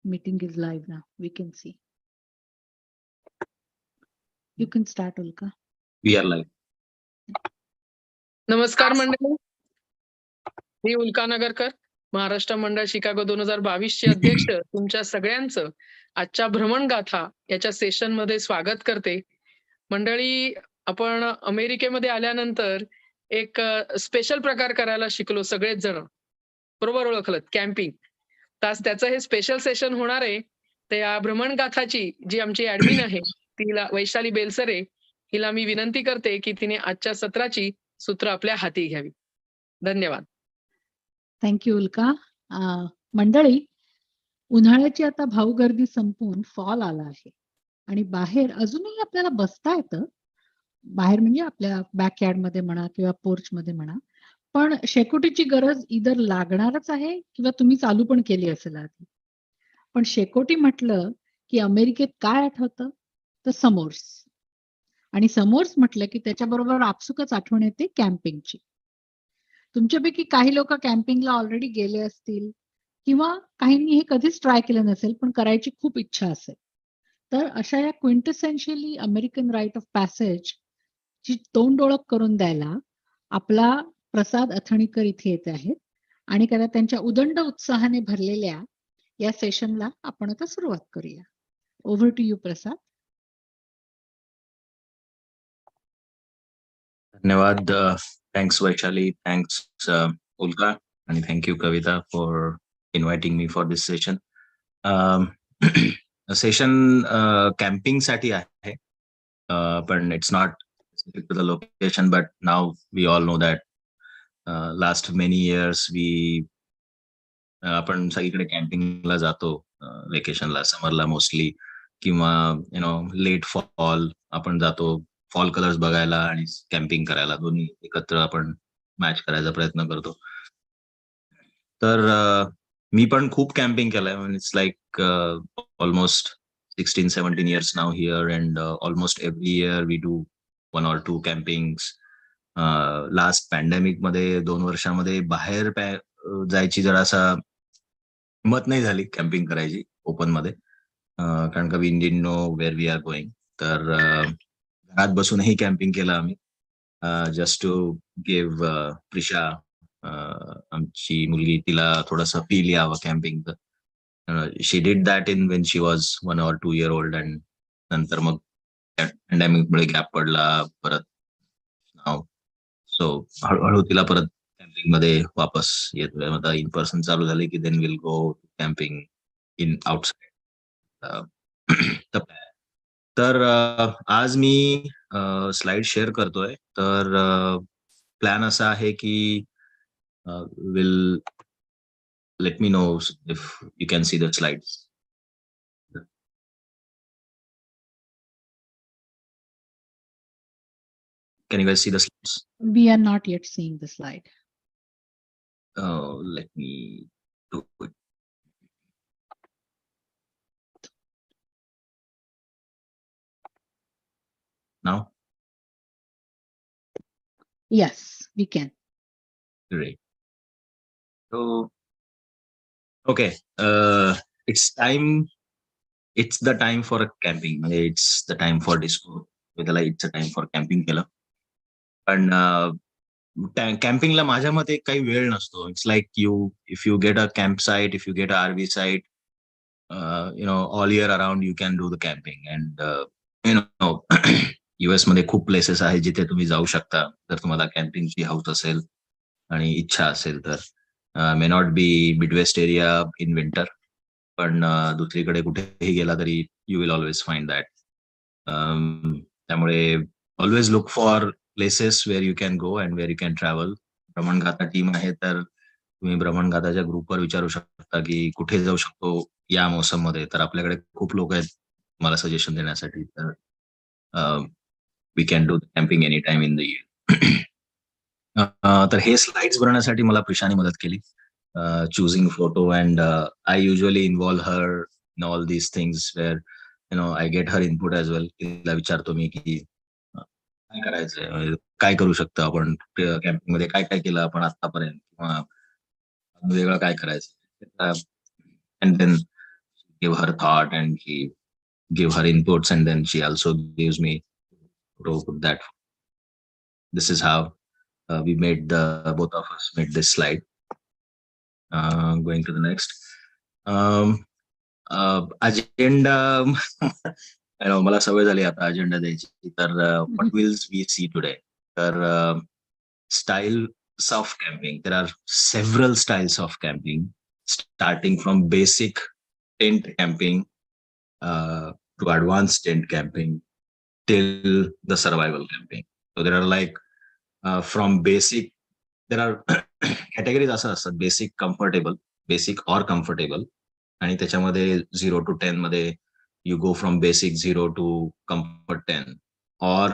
Meeting is live now. We can see. You can start, Ulka. We are live. नमस्कार मंडळी, मी उल्का नगरकर, महाराष्ट्र मंडळ Chicago 2022 चे अध्यक्ष तुमच्या सगळ्यांचं आजच्या भ्रमण गाथा याच्या सेशन मध्ये स्वागत करते. मंडळी, आपण अमेरिकेमध्ये आल्यानंतर एक स्पेशल प्रकार करायला शिकलो सगळेच जण. बरोबर ओळखलं, कॅम्पिंग. त्याचं हे स्पेशल सेशन होणार आहे. तर या भ्रमण गाथाची जी आमची ऍडमिन आहे तिला वैशाली बेलसरे हिला मी विनंती करते की तिने आजच्या सत्राची सूत्र आपल्या हाती घ्यावी. धन्यवाद. थँक्यू उल्का. मंडळी, उन्हाळ्याची आता भाऊ गर्दी संपून फॉल आला आहे आणि बाहेर अजूनही आपल्याला बसता येतं. बाहेर म्हणजे आपल्या बॅकयार्ड मध्ये म्हणा किंवा पोर्च मध्ये म्हणा. पण शेकोटीची गरज इधर लागणारच आहे किंवा तुम्ही चालू पण केली असेल आधी. पण शेकोटी म्हटलं की अमेरिकेत काय आठवतं तर समोर्स. आणि समोर्स म्हटलं की त्याच्याबरोबर आपसुकच आठवण येते कॅम्पिंगची. तुमच्यापैकी काही लोक कॅम्पिंगला ऑलरेडी गेले असतील किंवा काहींनी हे कधीच ट्राय केलं नसेल पण करायची खूप इच्छा असेल. तर अशा या क्विंटेसेन्शियली अमेरिकन राईट ऑफ पॅसेज ची तोंड ओळख करून द्यायला आपला प्रसाद अथणीकर इथे येत आहेत आणि त्यांच्या उदंड उत्साहाने भरलेल्या या सेशनला आपण आता सुरुवात करूया. ओव्हर टू यू प्रसाद. धन्यवाद. थँक्स वैशाली, थँक्स उल्का, आणि thank you Kavita for inviting me for this session. Session camping साठी आहे, पण it's not specific to the location, but now we all know that last many years आपण सगळीकडे कॅम्पिंगला जातो वेकेशनला, समरला मोस्टली, किंवा late fall आपण जातो फॉल कलर्स बघायला आणि कॅम्पिंग करायला, दोन्ही एकत्र आपण मॅच करायचा प्रयत्न करतो. तर मी पण खूप कॅम्पिंग केलंय. It's like almost 16-17 years now here, and almost every year we do 1 or 2 campings. Last pandemic मध्ये 2 वर्षामध्ये बाहेर जायची जरासा हिंमत नाही झाली कॅम्पिंग करायची ओपन मध्ये, कारण का we didn't know where we are going. तर घरात बसूनही कॅम्पिंग केलं आम्ही, जस्ट टू गिव्ह प्रिशा, आमची मुलगी, तिला थोडंसं फील यावं कॅम्पिंगचं. She did that in when she was 1 or 2 year old, and नंतर मग पॅन्डेमिक मुळे गॅप पडला परत. सो हळूहळू तिला परत कॅम्पिंग मध्ये वापस येतोय. आता इन पर्सन चालू झाले की then will go camping in outside. तर आज मी स्लाइड शेअर करतोय. तर प्लॅन असा आहे की will let me know if you can see the slides. Can you guys see the slides? We are not yet seeing the slide. Let me do it. Now? Yes, we can. Great. So, okay. It's the time for a camping. It's the time for disco. It's a time for camping केलं. पण कॅम्पिंगला माझ्या मते काही वेळ नसतो. It's like if you get a camp site, if you get a RV site, all year around you can do the camping. And US मध्ये खूप places आहेत जिथे तुम्ही जाऊ शकता जर तुम्हाला कॅम्पिंगची हाऊस असेल आणि इच्छा असेल तर. May not be Midwest area in winter, पण दुसरीकडे कुठेही गेला तरी you will always find that. त्यामुळे always look for places where you can go and where you can travel. Bhraman Gatha team आहे, तर तुम्ही भ्रमण गाथाच्या ग्रुपवर विचारू शकता की कुठे जाऊ शकतो या मोसम मध्ये. तर आपल्याकडे खूप लोक आहेत मला सजेशन देण्यासाठी. तर we can do camping any time in the year. तर हे स्लाइड्स बनवण्यासाठी मला प्रिशाने मदत केली, choosing photo, and I usually involve her in all these things where I get her input as well. तिला विचारतो मी की काय करायचंय, काय करू शकतो आपण कॅम्पिंग मध्ये, काय काय केलं आपण आतापर्यंत, किंवा वेगळं काय करायचं. And then give her thought and she give her inputs, and then she also gives me to put that. This is how we made both of us made this slide. Going to the next. Agenda. मला सवय झाली आता agenda द्यायची. तर what will we see today? तर styles of camping. There are several styles of camping, starting from basic tent camping to advanced tent camping till the survival camping. So there are like from basic, there are categories असं असतात, basic comfortable, basic और comfortable, आणि त्याच्यामध्ये 0 to 10 मध्ये you go from basic 0 to comfort 10, or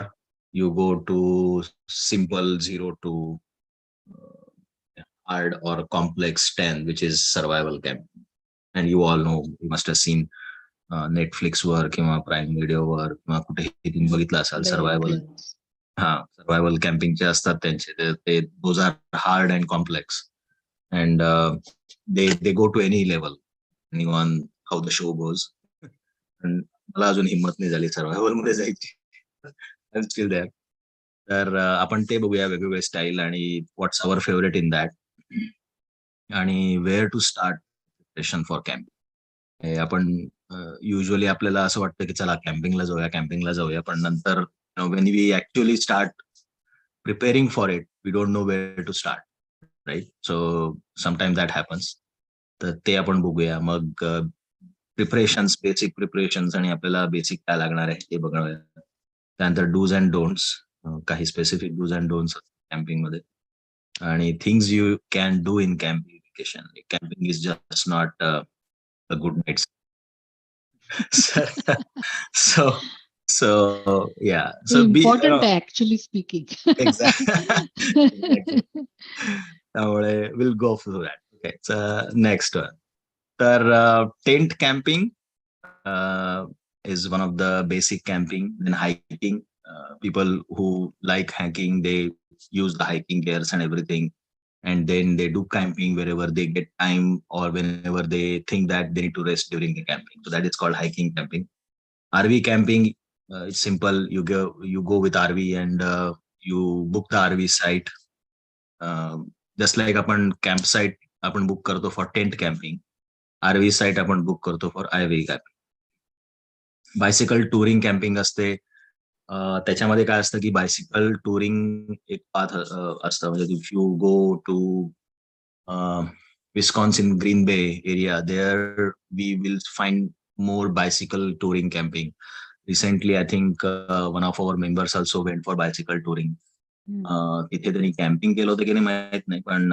you go to simple 0 to hard or complex 10, which is survival camping. And you all know, you must have seen Netflix वर किंवा prime video वर किंवा कुठेही तुम्ही बघितलं असाल survival. Survival कॅम्पिंगचे असतात त्यांचे, ते those are hard and complex, and they go to any level depending on how the show goes. मला अजून हिंमत नाही झाली सर्वायवल मध्ये जायची. I'm still there. तर आपण ते बघूया, वेगवेगळे स्टाईल आणि what's our favourite in that, आणि where to start preparation for camping. आपण युजली आपल्याला असं वाटतं की चला कॅम्पिंगला जाऊया, पण नंतर when we actually start preparing for it, we don't know where to start, right? So sometimes that happens. तर ते आपण बघूया. मग प्रिपरेशन्स, बेसिक प्रिपरेशन्स, आणि आपल्याला बेसिक काय लागणार आहे ते बघूया. त्यानंतर डूज अँड डोंट्स, काही specific do's and don'ts camping मध्ये, आणि things you can do in camping vacation. Camping is just not a good night. So yeah, so important actually speaking. Exactly. त्यामुळे we'll go through that. Okay, so next one. तर tent camping is one of the basic camping. Then hiking, people who like hiking, they use the hiking gears and everything, and then they do camping wherever they get time or whenever they think that they need to rest during the camping. So that is called hiking camping. RV camping, it's simple. You go with RV and you book the RV site. Just like आपण campsite आपण book करतो for tent camping, RV site आपण book करतो for RV camping. Bicycle touring camping असते. त्याच्यामध्ये काय असतं की बायसिकल टुरिंग एक पाथ असतं. म्हणजे if you go to Wisconsin Green Bay area, there we will find more bicycle touring camping. Recently, I think one of our members also went for bicycle touring. तिथे त्यांनी camping केलं होतं की नाही माहित नाही, पण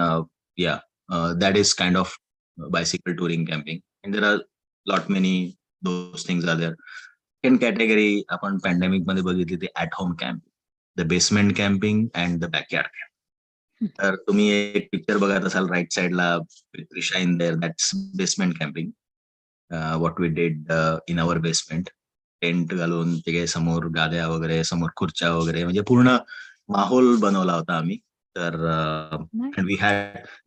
that is kind of bicycle touring camping. And there are lot many those things are there. Second category आपण पॅन्डेमिक मध्ये बघितली ती at home camping, the basement camping and the backyard camping. तर तुम्ही एक पिक्चर बघत असाल राईट साइडला, Trisha in their, that's basement camping. what we did in our basement. Tent घालून तिथे समोर गाद्या वगैरे, समोर खुर्च्या वगैरे, म्हणजे पूर्ण माहोल बनवला होता आम्ही. तर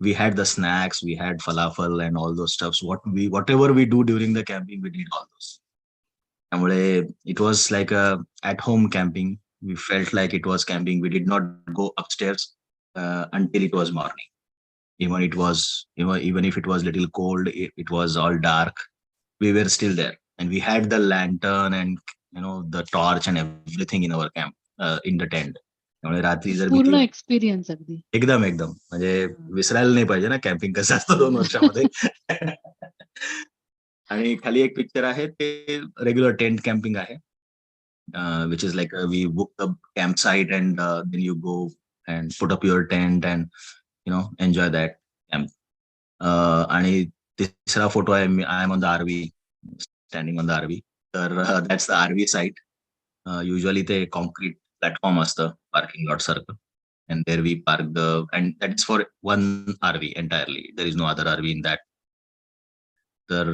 we had the snacks, we had falafel and all those stuffs. Whatever we do during the camping, we did all those. त्यामुळे it was like a at home camping. We felt like it was camping. We did not go upstairs until it was morning. Even if it was little cold, it was all dark, we were still there, and we had the lantern and the torch and everything in our camp, in the tent. त्यामुळे रात्री जर पूर्ण experience अगदी एकदम म्हणजे विसरायला नाही पाहिजे ना कॅम्पिंग कसं असतं 2 वर्षामध्ये. आणि खाली एक पिक्चर आहे, ते रेग्युलर टेंट कॅम्पिंग आहे, which is like we book the campsite and then you go and put up your tent and enjoy that camp. आणि तिसरा फोटो आहे, I am on the RV, standing on the RV. तर that's the RV site. Usually ते concrete platform असतं parking lot सारखं, and there we park and that is for one RV entirely. There is no other RV in that. तर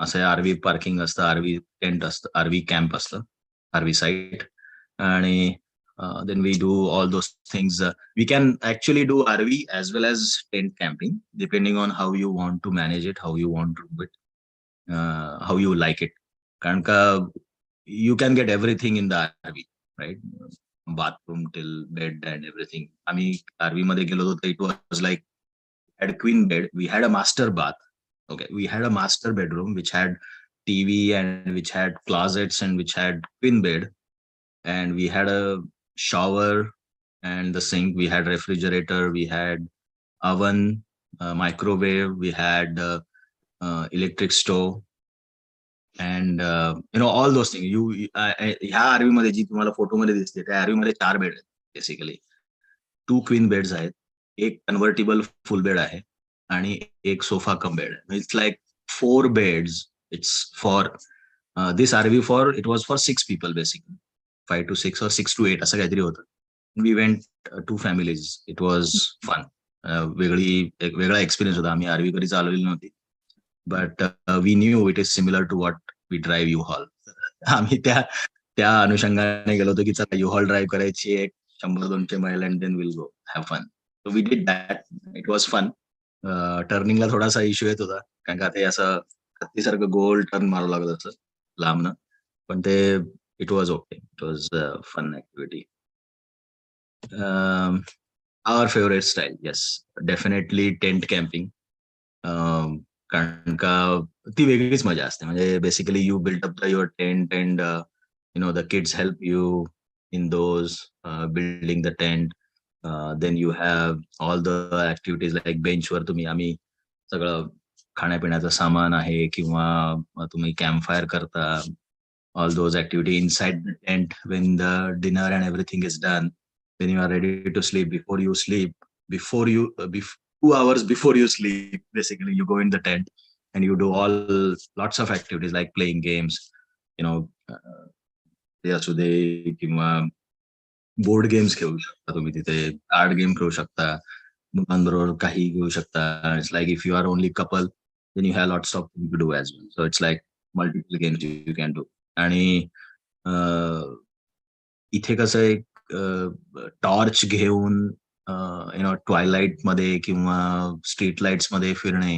असं RV parking असतं, RV tent असतं, RV camp असतं, RV site. आणि then we do all those things. We can actually do RV as well as tent camping, depending on how you want to manage it, how you want to do it. How you like it. कारण का you can get everything in the RV, right? Bathroom till bed and everything. आम्ही RV मध्ये गेलो होतो तर it was like had queen bed. We had a master bath. Okay, we had a master bedroom which had TV and which had closets and which had queen bed, and we had a shower and the sink. We had refrigerator. We had oven, microwave. We had electric stove, and all those things. ह्या RV मध्ये जी तुम्हाला photo मध्ये दिसते त्या RV मध्ये 4 bed आहेत basically. 2 queen beds आहेत, एक कन्व्हर्टेबल फुल बेड आहे आणि एक sofa cum bed. It's like 4 beds. It's for this RV it was for 6 people basically. 5 to 6 or 6 to 8 असं काहीतरी होतं. We went 2 families. It was fun. एक वेगळा एक्सपिरियन्स होता. आम्ही आरवी कधी चालवली नव्हती, but we knew it is similar to what we drive U-Haul. आम्ही त्या अनुषंगाने गेलो होतो की चला यू हॉल ड्राईव्ह करायची, एक 100-200 मैल and then will go have fun. So we did that. It was fun. टर्निंगला थोडासा इश्यू येत होता, कारण का ते असं हत्तीसारखं गोल टर्न मारावं लागत असं लांबनं, पण ते it was okay. It was fun activity. Our favourite style, yes, definitely tent camping. कारण का ती वेगळीच मजा असते. म्हणजे basically you build up your tent and the kids help you in those building the tent. Then you have all the activities like बेंचवर आम्ही सगळं खाण्यापिण्याचं सामान आहे किंवा तुम्ही कॅम्प फायर करता. All those activity inside the tent when the dinner and everything is done. When you are ready to sleep, before you 2 hours before you sleep, basically you go in the tent and you do lots of activities like playing games, ते असू दे किंवा board games खेळू शकता तुम्ही तिथे, card game खेळू शकता, मुलांबरोबर काही घेऊ शकता. It's like if you are only couple then you have lots of thing to do as well. So it's like multiple games you can do. आणि इथे कसं एक टॉर्च घेऊन ट्वायलाइट मध्ये किंवा स्ट्रीट लाईट्स मध्ये फिरणे,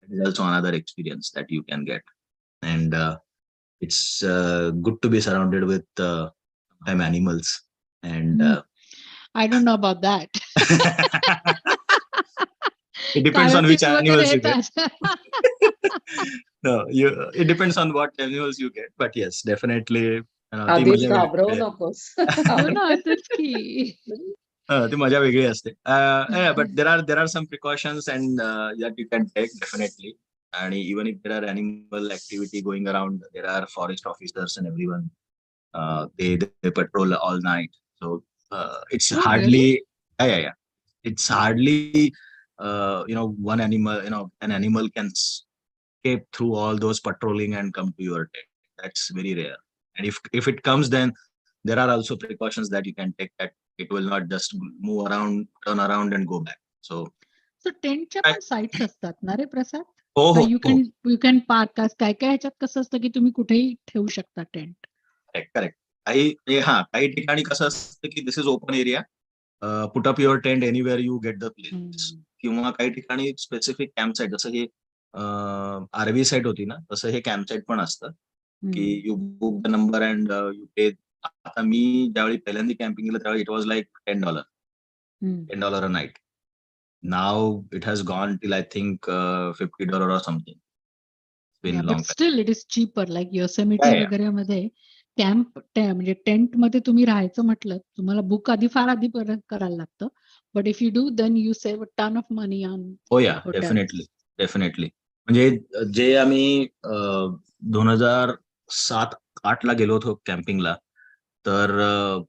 is also another experience that you can get. And it's good to be surrounded with animals. And I don't know about that. it depends on which animals you get. No, it depends on what animals you get, but yes, definitely. आधीच घाबरवू नकोस. हो ना, तेच की. ती मजा वेगळी असते. But there are some precautions and that you can take definitely. And even if there are animal activity going around, there are forest officers and everyone. They patrol all night. So it's hardly, yeah. It's hardly one animal, an animal can escape through all those patrolling and come to your tent. That's very rare. And if it comes, then there are also precautions that you can take, that it will not just move around, turn around and go back. So टेंटच्या पण sites असतात ना रे प्रसाद? हो, you can park. काय ह्याच्यात कसं असतं की तुम्ही कुठेही ठेवू शकता टेंट? करेक्ट. काही ठिकाणी कसं असतं की this is open area, put up your tent anywhere you get the place. किंवा काही ठिकाणी स्पेसिफिक कॅम्प साईट, जसं हे आरव्ही साईट होती ना, तसं हे कॅम्प साईट पण असतं की you book the number and you pay. आता मी ज्यावेळी पहिल्यांदा कॅम्पिंग केलं त्यावेळी it was like $10 a night. Now it has gone till I think $50 or something. But still it is cheaper. Like Yosemite वगैरे मध्ये कॅम्प म्हणजे टेंट मध्ये तुम्ही राहायचं म्हटलं तुम्हाला बुक फार आधी करायला लागतं. But if you do then you save a ton of money on. हो या, डेफिनेटली. म्हणजे जे आम्ही 2007-08 ला गेलो होतो कॅम्पिंगला, तर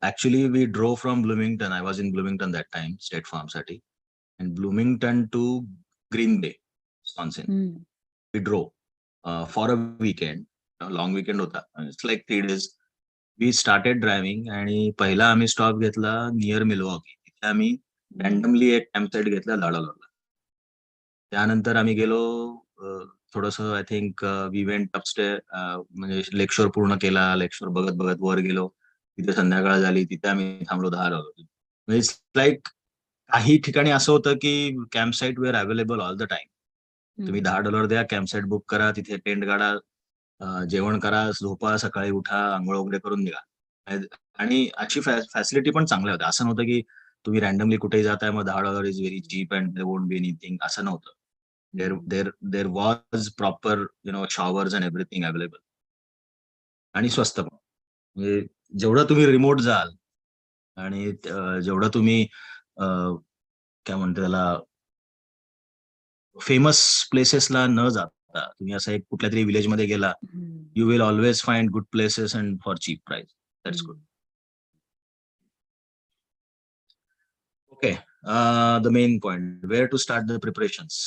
actually we drove from Bloomington. I was in Bloomington that time State Farm साठी. And Bloomington to Green Bay, Wisconsin. We drove for a weekend. Long weekend होता. It's like 3 days. We started driving आणि पहिला आम्ही stop घेतला near Milwaukee. तिथे आम्ही randomly एक camp site घेतला लाडालोरला. त्यानंतर आम्ही गेलो थोडंसं, आय थिंक वी वेंट अपस्टेअर, म्हणजे लेकशोर पूर्ण केला. लेकशोर बघत बघत वर गेलो. तिथे संध्याकाळ झाली. तिथे आम्ही थांबलो 10 वाजता. इट्स लाईक काही ठिकाणी असं होतं की camp site were available all the time. तुम्ही $10 द्या, कॅम्पसाईट बुक करा, तिथे टेंट काढा, जेवण करा, झोपा, सकाळी उठा, आंघोळ वगैरे करून निघा. आणि अशी फॅसिलिटी पण चांगल्या होत्या. असं नव्हतं की तुम्ही रॅन्डमली कुठेही जाताय, मग $10 is very cheap and there won't be anything, असं नव्हतं. There was proper showers and everything available, आणि स्वस्त पण. म्हणजे जेवढं तुम्ही रिमोट जाल आणि जेवढं तुम्ही काय म्हणते त्याला, फेमस प्लेसेसला न जाता तुम्ही असं एक कुठल्या तरी विलेज मध्ये गेला, you will always find good places and for cheap price. That's good. Okay, the main point, where to start the preparations.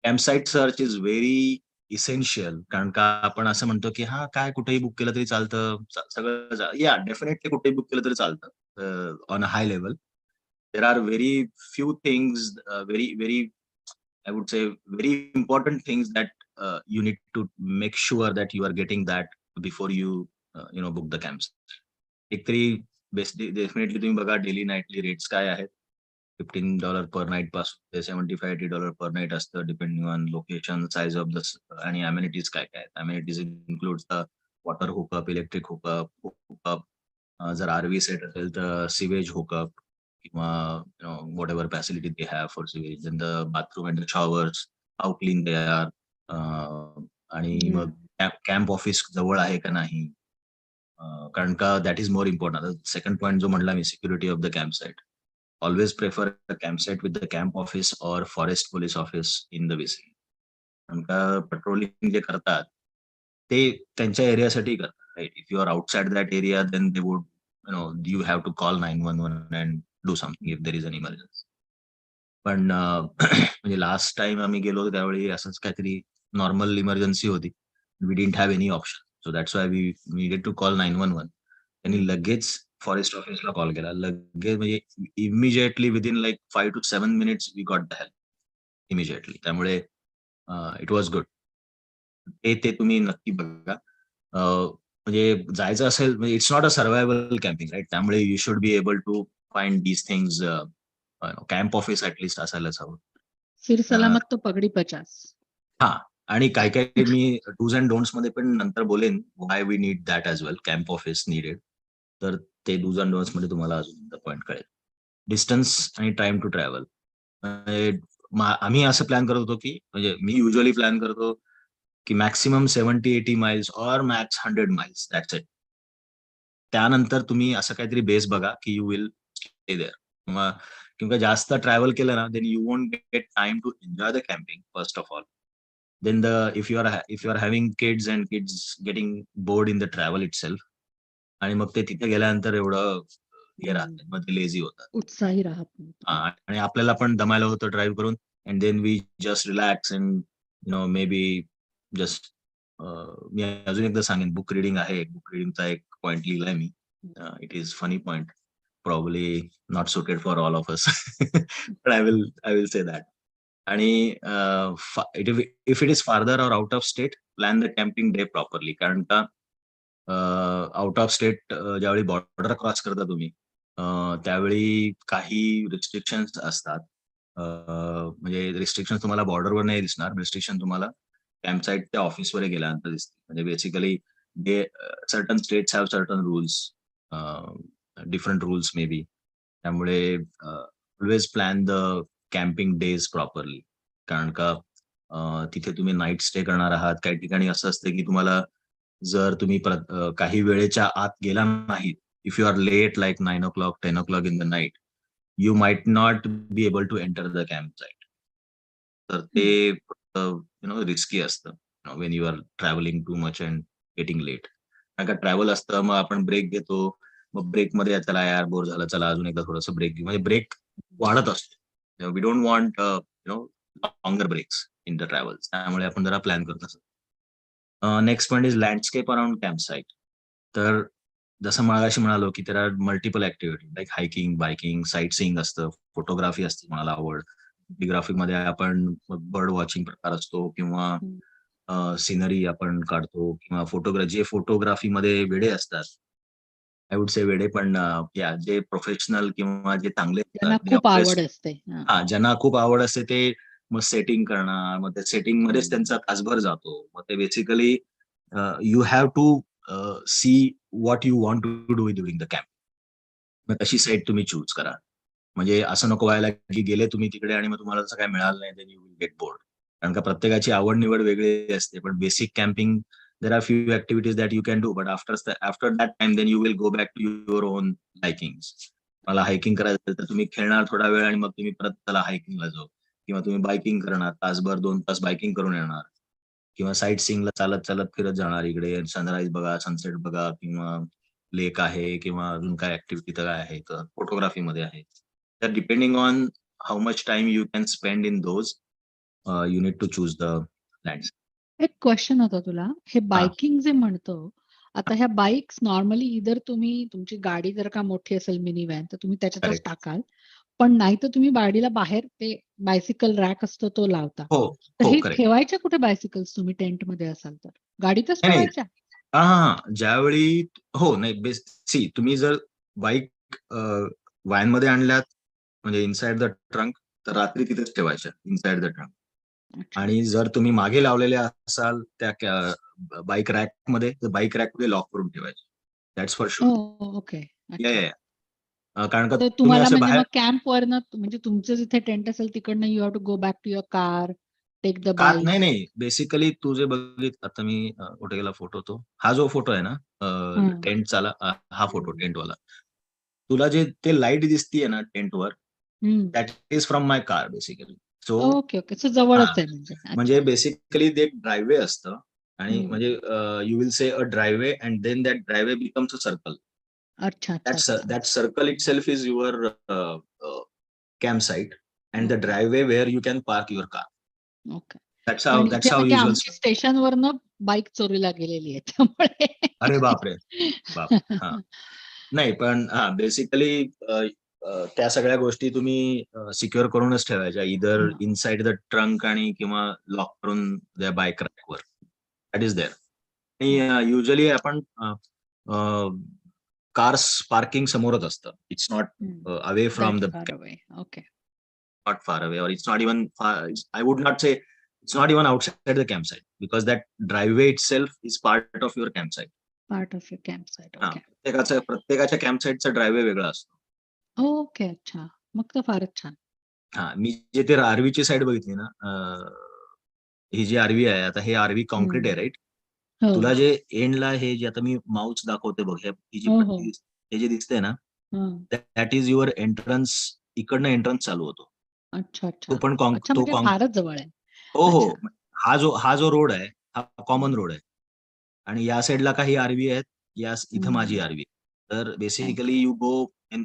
Campsite search is very essential, कारण का आपण असं म्हणतो की हा काय कुठेही बुक केलं तरी चालतं, सगळं या डेफिनेटली कुठेही बुक केलं तरी चालतं on a high level. There are very few things, very I would say very important things that you need to make sure that you are getting that before you book the camps. एक तरी definitely तुम्ही बघा daily nightly rates काय आहेत. $15 पर night पासून ते $75-80 पर night असतं, depending on location, size of the, आणि अमेनिटीज काय काय. Amenities include the water hookup, electric hookup, जर आरव्ही सेट असेल तर सिवेज हुकअप, किंवा what ever facility they have for sewage, in the bathroom and the showers, how clean they are, आणि मग camp office जवळ आहे का नाही, कारण का that is more important. Second point जो म्हणला मी, security of the camp site. Always prefer a camp site with the camp office or forest police office in the vicinity. कारण का पेट्रोलिंग जे करतात ते त्यांच्या एरियासाठी करतात, right. If you are outside that area, then they would you have to call 911 and do something if there is an emergency. पण म्हणजे लास्ट टाइम आम्ही गेलो होतो त्यावेळी असंच काहीतरी नॉर्मल इमर्जन्सी होती. We didn't have any option, so that's why we needed to call 911. त्यांनी लगेच फॉरेस्ट ऑफिसला कॉल केला, लगेच म्हणजे immediately within like 5 to 7 minutes we got the help immediately. त्यामुळे इट वॉज गुड. ते तुम्ही नक्की बघा. म्हणजे जायचं असेल, म्हणजे it's not a survival camping, right. त्यामुळे you should be able to find these things. Camp office at least असायलाच हवं. फिर सलामत तो पगडी 50. हा, आणि काय काय मी डूज अँड डोंट्स मध्ये पण नंतर बोलेन, why we need that as well, camp office needed. तर ते डूज अँड डोंट्स मध्ये तुम्हाला अजून पॉईंट कळेल. डिस्टन्स आणि टाइम टू ट्रॅव्हल. आम्ही असं प्लॅन करत होतो की, म्हणजे मी युजली प्लॅन करतो की maximum 70-80 miles or max 100 miles, that's it. त्यानंतर तुम्ही असं काहीतरी बेस बघा की यू विल स्टे देअर. किंवा जास्त ट्रॅव्हल केलं ना, then you won't get time to enjoy the camping first of all. Then if you are having kids and kids getting bored in the travel itself, आणि मग ते तिथे गेल्यानंतर एवढं हे राहतं, मग ते लेझी होतात. उत्साही राहत नाही. आणि आपल्याला पण दमायला होतं ड्राईव्ह करून, and then we just relax and maybe just. मी अजून एकदा सांगेन, बुक रिडिंग आहे. बुक रिडिंगचा एक पॉइंट लिहिलाय मी. It is funny point, probably not suited for all of us, but I will say that. आणि if it is farther or out of state, plan the camping day properly. कारण का out of state ज्यावेळी border cross करता तुम्ही, त्यावेळी काही restrictions असतात. म्हणजे रिस्ट्रिक्शन तुम्हाला बॉर्डरवर नाही दिसणार, रिस्ट्रिक्शन तुम्हाला कॅम्पसाईटच्या ऑफिसवर गेल्यानंतर दिसते. म्हणजे basically they certain states have certain rules, different rules maybe. त्यामुळे always plan the camping days properly. कारण का तिथे तुम्ही नाईट स्टे करणार आहात. काही ठिकाणी असं असतं की तुम्हाला जर तुम्ही काही वेळेच्या आत गेला नाहीत, if you are late like 9 o'clock, 10 o'clock in the night, you might not be able to enter the campsite. तर ते रिस्की असतं when you are traveling too much and getting late. कारण का ट्रॅव्हल असतं, मग आपण ब्रेक घेतो, मग ब्रेकमध्ये चला यार बोर झालं, चला अजून एकदा थोडंसं ब्रेक घेऊ, म्हणजे ब्रेक वाढत असतो. We don't want longer breaks in the travels. त्यामुळे आपण जरा प्लॅन करत असतो. Next point is landscape around campsite. तर जसं मगाशी म्हणालो की there are multiple activities like hiking, biking, sightseeing असतं, फोटोग्राफी असते मला आवड. फोटोग्राफी मध्ये आपण बर्ड वॉचिंग प्रकार असतो, किंवा सिनरी आपण काढतो, किंवा जे फोटोग्राफीमध्ये वेडे असतात, आय वुड से वेडे, पण जे प्रोफेशनल किंवा जे चांगले त्यांना खूप आवड असते. ज्यांना खूप आवड असते ते मग सेटिंग करणार, मग त्या सेटिंग मध्येच त्यांचा तासभर जातो. मग ते basically you have to see what you want to do during the camp. मग तशी साईट तुम्ही चूज करा. म्हणजे असं नको व्हायला की गेले तुम्ही तिकडे आणि मग तुम्हाला तसं काय मिळालं नाही, then you will get bored. कारण का प्रत्येकाची आवड निवड वेगळी असते. पण basic camping there are few activities that you can do, but after that time then you will go back to your own likings. मला हायकिंग करायचं तर तुम्ही खेळणार थोडा वेळ आणि मग तुम्ही परत त्याला हायकिंगला जाऊ, किंवा तुम्ही बायकिंग करणार, तासभर 2 तास बायकिंग करून येणार, किंवा साईट सीइंगला चालत चालत फिरत जाणार, इकडे सनराईज बघा, सनसेट बघा, किंवा लेक आहे, किंवा अजून काय ऍक्टिव्हिटी तर काय आहे, तर फोटोग्राफीमध्ये आहे. तर depending on how much time you can spend in those, you need to choose the lands. एक क्वेश्चन होता तुला, हे बायकिंग जे म्हणतो, आता ह्या बाईक्स नॉर्मली इधर तुम्ही तुमची गाडी जर का मोठी असेल मिनी व्हॅन तर तुम्ही त्याच्यातच Correct. टाकाल, पण नाही तर तुम्ही गाडीला बाहेर ते बायसिकल रॅक असतो तो लावता. हो तर हो हे करेक्ट. कार नाही, बेसिकली तू जे बघित, आता मी कुठे गेला फोटो, तो हा जो फोटो आहे ना टेंटचा, हा फोटो टेंटवाला, तुला जे ते लाईट दिसतीये ना टेंटवर, that is from my car basically. So okay okay, so जवळच आहे म्हणजे बेसिकली ते ड्रायवे असतं, आणि म्हणजे you will say a driveway and then that driveway becomes a circle. अच्छा अच्छा. That circle itself is your campsite, and the driveway where you can park your car. Okay. That's पण इथे how म्हणजे usual. आमची स्टेशनवरनं bike चोरीला गेलेली आहे त्यामुळे. अरे बापरे, हा नाही, पण बेसिकली त्या सगळ्या गोष्टी तुम्ही सिक्युअर करूनच ठेवायच्या, इधर इनसाइड द ट्रंक आणि किंवा लॉक करून त्या बाईक रॅकवर. That is there. आणि युजली आपण कार्स पार्किंग समोरच असतं. It's not away from the, okay, not far away, or it's not even far. I would not say it's not even outside the campsite, because that driveway itself is part of your campsite. Part of your campsite. Okay प्रत्येकाच्या कॅम्पसाइटचा ड्रायव्हे वेगळा असतो. Okay, अच्छा, मग तर फारच छान. मी जे ते आरवीची साईड बघितली ना, ही जी आरवी आहे, आता हे आरवी कॉन्क्रीट आहे, राईट? तुला जे एंडला हे जे आता मी माउस दाखवते बघ, ही जी पट्टी हे जे दिसते ना, दॅट इज युअर एंट्रन्स. इकडनं एंट्रन्स चालू होतो. अच्छा तो पण फारच जवळ आहे. हो. हा जो रोड आहे, हा कॉमन रोड आहे, आणि या साईडला काही आरवी आहेत, इथं माझी आरवी. तर basically you go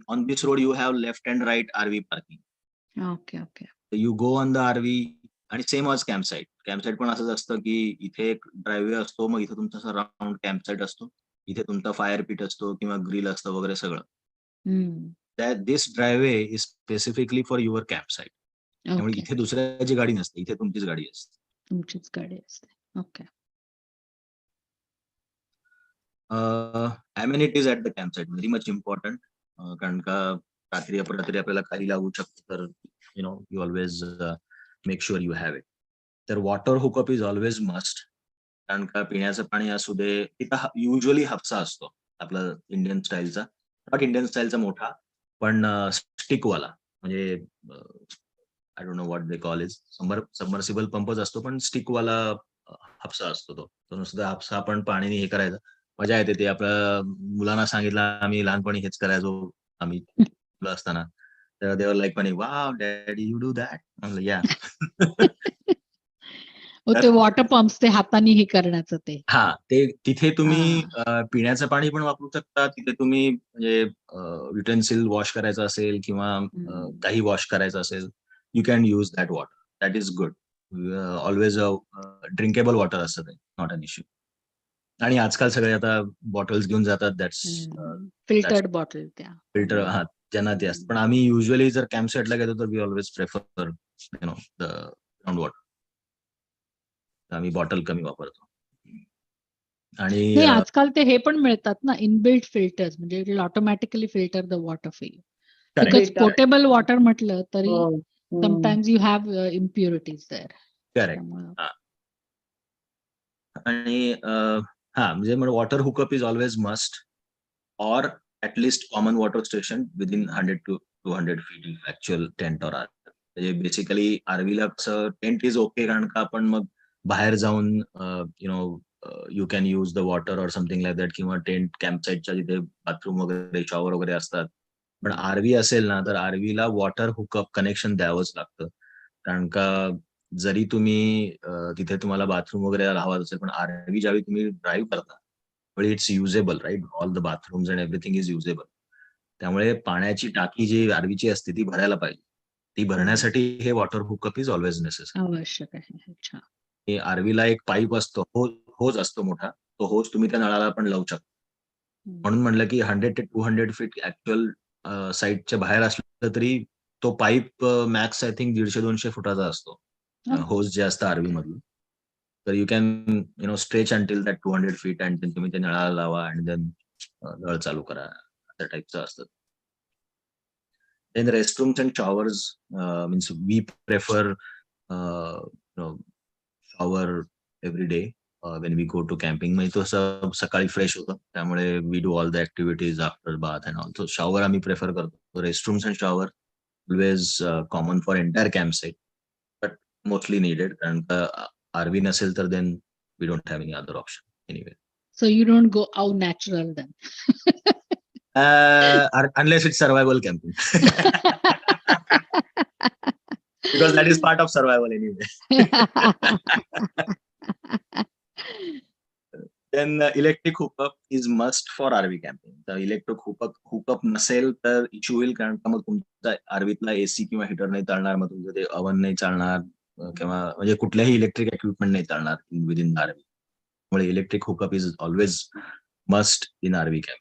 on this road, you have left and right RV parking. Okay okay. You go on the RV, आणि सेम आज कॅम्पसाईट पण असंच असतं की इथे एक ड्रायव्हे असतो, मग इथे तुमचा राऊंड कॅम्पसाईट असतो, इथे तुमचा फायर पिट असतो किंवा ग्रिल असतं वगैरे सगळं. This driveway is specifically for your campsite. त्यामुळे इथे दुसऱ्याची गाडी नसते, इथे तुमचीच गाडी असते. Okay. Amenities at the campsite very much important. कारण का रात्री अपरात्री आपल्याला काही लागू शकतं, तर you always make sure you have it. तर water hookup is always must. कारण का पिण्याचं पाणी असू दे, तिथं युजली हापसा असतो आपला इंडियन स्टाईलचा, नॉट इंडियन स्टाईलचा मोठा, पण स्टिकवाला, म्हणजे I don't know what they call is, submersible पंपच असतो, पण स्टिकवाला हापसा असतो. तो नुसता हापसा आपण पाणीने हे करायचं, मजा येते. ते आपल्या मुलांना सांगितलं, आम्ही लहानपणी हेच करायचो, आम्ही मुलं असताना. तर दे वर like, wow daddy you do that. म्हणलं या. ते वॉटर पंप्स, ते हाताने हे करण्याचं ते. ते तिथे तुम्ही पिण्याचं पाणी पण वापरू शकता. तिथे तुम्ही म्हणजे युटेन्सिल वॉश करायचं असेल किंवा काही वॉश करायचं असेल, you can use that water. That is good. Always drinkable water असतं ते, नॉट अन इश्यू. आणि आजकाल सगळे आता बॉटल्स घेऊन जातात, दॅट्स फिल्टर्ड बॉटल, त्या फिल्टर, ज्यांना ते असतं. पण आम्ही युजली जर कॅम्पसाईटला गेलो तर we always prefer the ground water. आम्ही बॉटल कमी वापरतो. आणि आजकाल ते हे पण मिळतात ना, इनबिल्ट फिल्टर्स, म्हणजे it will automatically filter the water for you. Because portable water म्हटलं तरी sometimes you have impurities there. Correct. आणि म्हणजे water hookup is always must, or at least common water station within 100 to 200 feet actual tent or are. म्हणजे basically आरवीला कसं tent is okay, कारण का आपण मग बाहेर जाऊन you can use the water or something like that, किंवा टेंट कॅम्पसाईटच्या जिथे बाथरूम वगैरे शॉवर वगैरे असतात. पण आरवी असेल ना, तर आरवीला वॉटर हुकअप कनेक्शन द्यावंच लागतं, कारण का जरी तुम्ही तिथे तुम्हाला बाथरूम वगैरे राहावं असेल, पण आरवी ज्यावेळी तुम्ही ड्राईव्ह करता त्यावेळी it's usable, right? All the bathrooms and everything is usable. त्यामुळे पाण्याची टाकी जी आरवीची असते ती भरायला पाहिजे. ती भरण्यासाठी हे water hookup is always necessary. आवश्यक आहे. अच्छा. हे आरवीला एक पाईप असतो, होज असतो मोठा, तो होज तुम्ही त्या नळाला पण लावू शकता. म्हणून म्हणलं की 100 to 200 feet ऍक्च्युअल साईटच्या बाहेर असलं तरी तो पाईप मॅक्स आय थिंक 150-200 फुटाचा असतो, होज जे असतं आरवी मधलं. तर you can stretch until that 200 feet आणि तुम्ही ते नळाला लावा आणि देन नळ चालू करा, अशा टाईपचं असतं. Then restrooms and showers, means we prefer shower every day when we go to camping. म्हणजे तसं सकाळी फ्रेश होतं, त्यामुळे we do all the activities after bath and all. So shower आम्ही प्रेफर करतो. Restrooms and shower always common for entire campsite, but mostly needed, कारण RV नसेल तर then we don't have any other option anyway. So you don't go out natural then. Unless it's survival camping. Because that is part of survival anyway. Then electric hookup is must for RV camping. तर electric hookup नसेल तर issue होईल, कारण का मग तुमचा आरवीतला AC किंवा heater नाही चालणार, मग तुमचं ते अवन नाही चालणार, किंवा म्हणजे कुठल्याही इलेक्ट्रिक इक्विपमेंट नाही चालणार विदिन आरवी. त्यामुळे electric hookup is always must in RV camp.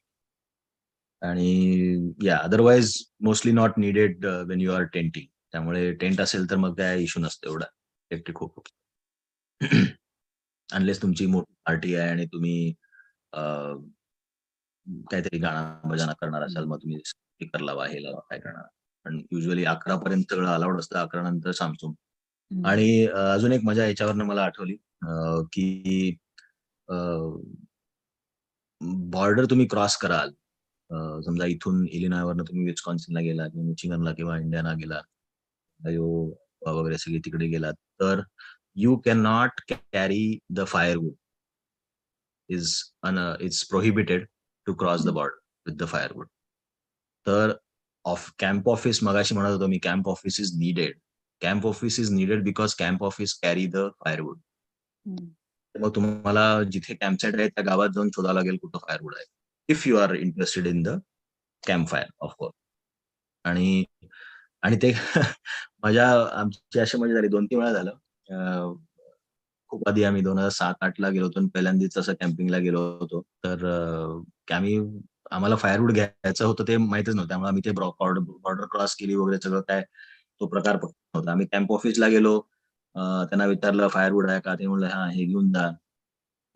आणि otherwise mostly not needed when you are tenting. त्यामुळे टेंट असेल तर मग काय इश्यू नसतो एवढा इलेक्ट्रिक हुकअप. अनलेस तुमची मोठी पार्टी आहे आणि तुम्ही काहीतरी गाणं बजाना करणार असाल, मग तुम्ही स्पीकर लावा, हे लावा, काय करणार. पण युजली 11 पर्यंत सगळं अलाउड असतं, 11 नंतर सामसूम. आणि अजून एक मजा याच्यावरनं मला आठवली की बॉर्डर तुम्ही क्रॉस कराल, समजा इथून इलिनॉयवरनं तुम्ही विस्कॉन्सिनला गेला किंवा मिचिगनला किंवा इंडियाना गेला, वगैरे सगळी तिकडे गेलात, तर you can not carry the firewood. It's prohibited to cross the border with the firewood. तर कॅम्प ऑफिस, मगाशी म्हणत होतो मी, camp office is needed. Camp office is needed because camp office carry the firewood. मग तुम्हाला जिथे campsite आहे त्या गावात जाऊन शोधावं लागेल कुठं फायरवूड आहे, if you are interested in the camp fire of course. आणि ते आमची अशी मजा झाली, 2-3 वेळा झालं. खूप आधी आम्ही 2007-8 गेलो होतो, पहिल्यांदाच असं कॅम्पिंगला गेलो होतो. तर आम्हाला फायरवूड घ्यायचं होतं ते माहितच नव्हतं, त्यामुळे आम्ही ते बॉर्डर क्रॉस केली वगैरे सगळं काय तो प्रकार होता. आम्ही कॅम्प ऑफिसला गेलो, त्यांना विचारलं फायरवूड आहे का, ते म्हणलं हा हे घेऊन जा.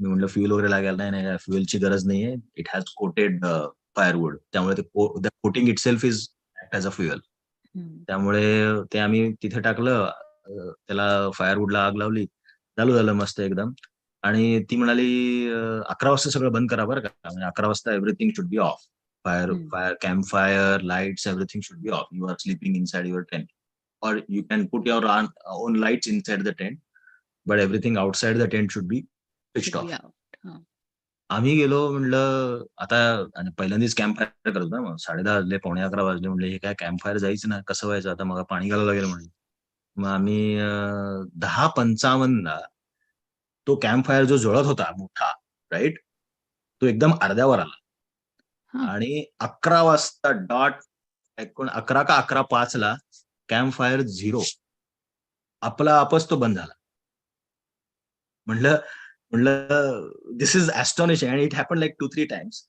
मी म्हणलं फ्युएल वगैरे लागेल, नाही फ्युएलची गरज नाहीये, इट हॅज कोटेड फायरवूड, त्यामुळे ते coating it self is as a fuel. त्यामुळे ते आम्ही तिथे टाकलं, त्याला फायरवूडला आग लावली, चालू झालं मस्त एकदम. आणि ती म्हणाली 11 वाजता सगळं बंद करा बरं का, म्हणजे 11 वाजता everything should be off. Fire camp fire lights everything should be off. You are sleeping inside your tent, or you can put your own lights inside the tent, but everything outside the tent should be switched off. आम्ही गेलो, म्हणलं आता, आणि पहिल्यांदाच camp fire करतो ना, मग 10:30 वाजले, 11:15 वाजले, म्हणले हे काय कॅम्प फायर जायचं ना, कसं व्हायचं आता, मग पाणी घालावं लागेल म्हणलं. मग आम्ही 10:55 तो कॅम्प फायर जो जळत होता मोठा, राईट, तो एकदम अर्ध्यावर आला. आणि 11 वाजता डॉट 11 का 11:05 कॅम्प फायर 0, आपला आपच तो बंद झाला. म्हणलं दिस इज ॲस्टॉनिशिंग, आणि it happen like 2-3 times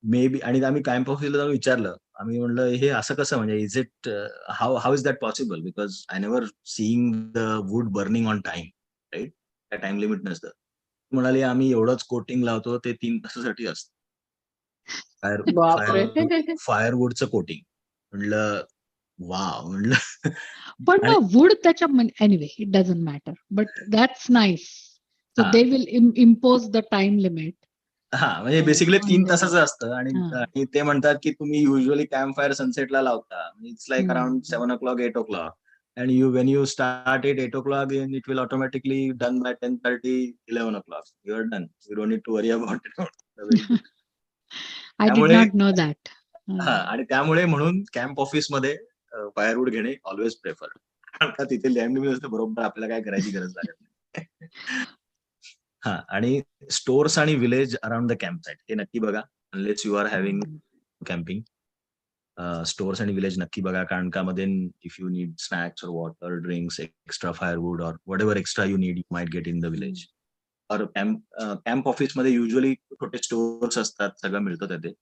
may be. आणि आम्ही कॅम्प ऑफिसला जाऊन विचारलं, आम्ही म्हणलं हे असं कसं, म्हणजे is it how is that possible, because I never seeing the wood burning on time, right, त्या टाइम लिमिट नसतं. म्हणाले आम्ही एवढंच कोटिंग लावतो, ते 3 तासासाठी असतं फायरवूडचं कोटिंग. म्हणलं वाव म्हणलं. पण आणि वूड त्याच्या anyway it doesn't matter but that's nice. So हा they will impose the time limit हा म्हणजे बेसिकली ऑन 3 द तासाचं असतं आणि हां. आणि ते म्हणतात की तुम्ही युजली कॅम्प फायर सनसेटला लावता. It's like around 7 o'clock, 8 o'clock. And when you start at 8 o'clock, then it will automatically done by 10:30, 11 o'clock. You are done. You don't need to worry about it. Very good. I did त्यामुळे not know that. आणि त्यामुळे म्हणून camp ऑफिसमध्ये फायरवूड घेणे always prefer. कारण का तिथे land असते बरोबर आपल्याला काय करायची गरज लागत नाही. हा आणि स्टोअर्स आणि village around the camp site हे नक्की बघा. Unless you are having camping. Stores आणि विलेज नक्की बघा कारण का मध्ये इफ यू नीड स्नॅक्स और वॉटर ड्रिंक्स एक्स्ट्रा फायरवूड और whatever extra you need you might get in the village. और कॅम्प ऑफिसमध्ये युजली छोटे स्टोअर्स असतात, सगळं मिळतं तिथे.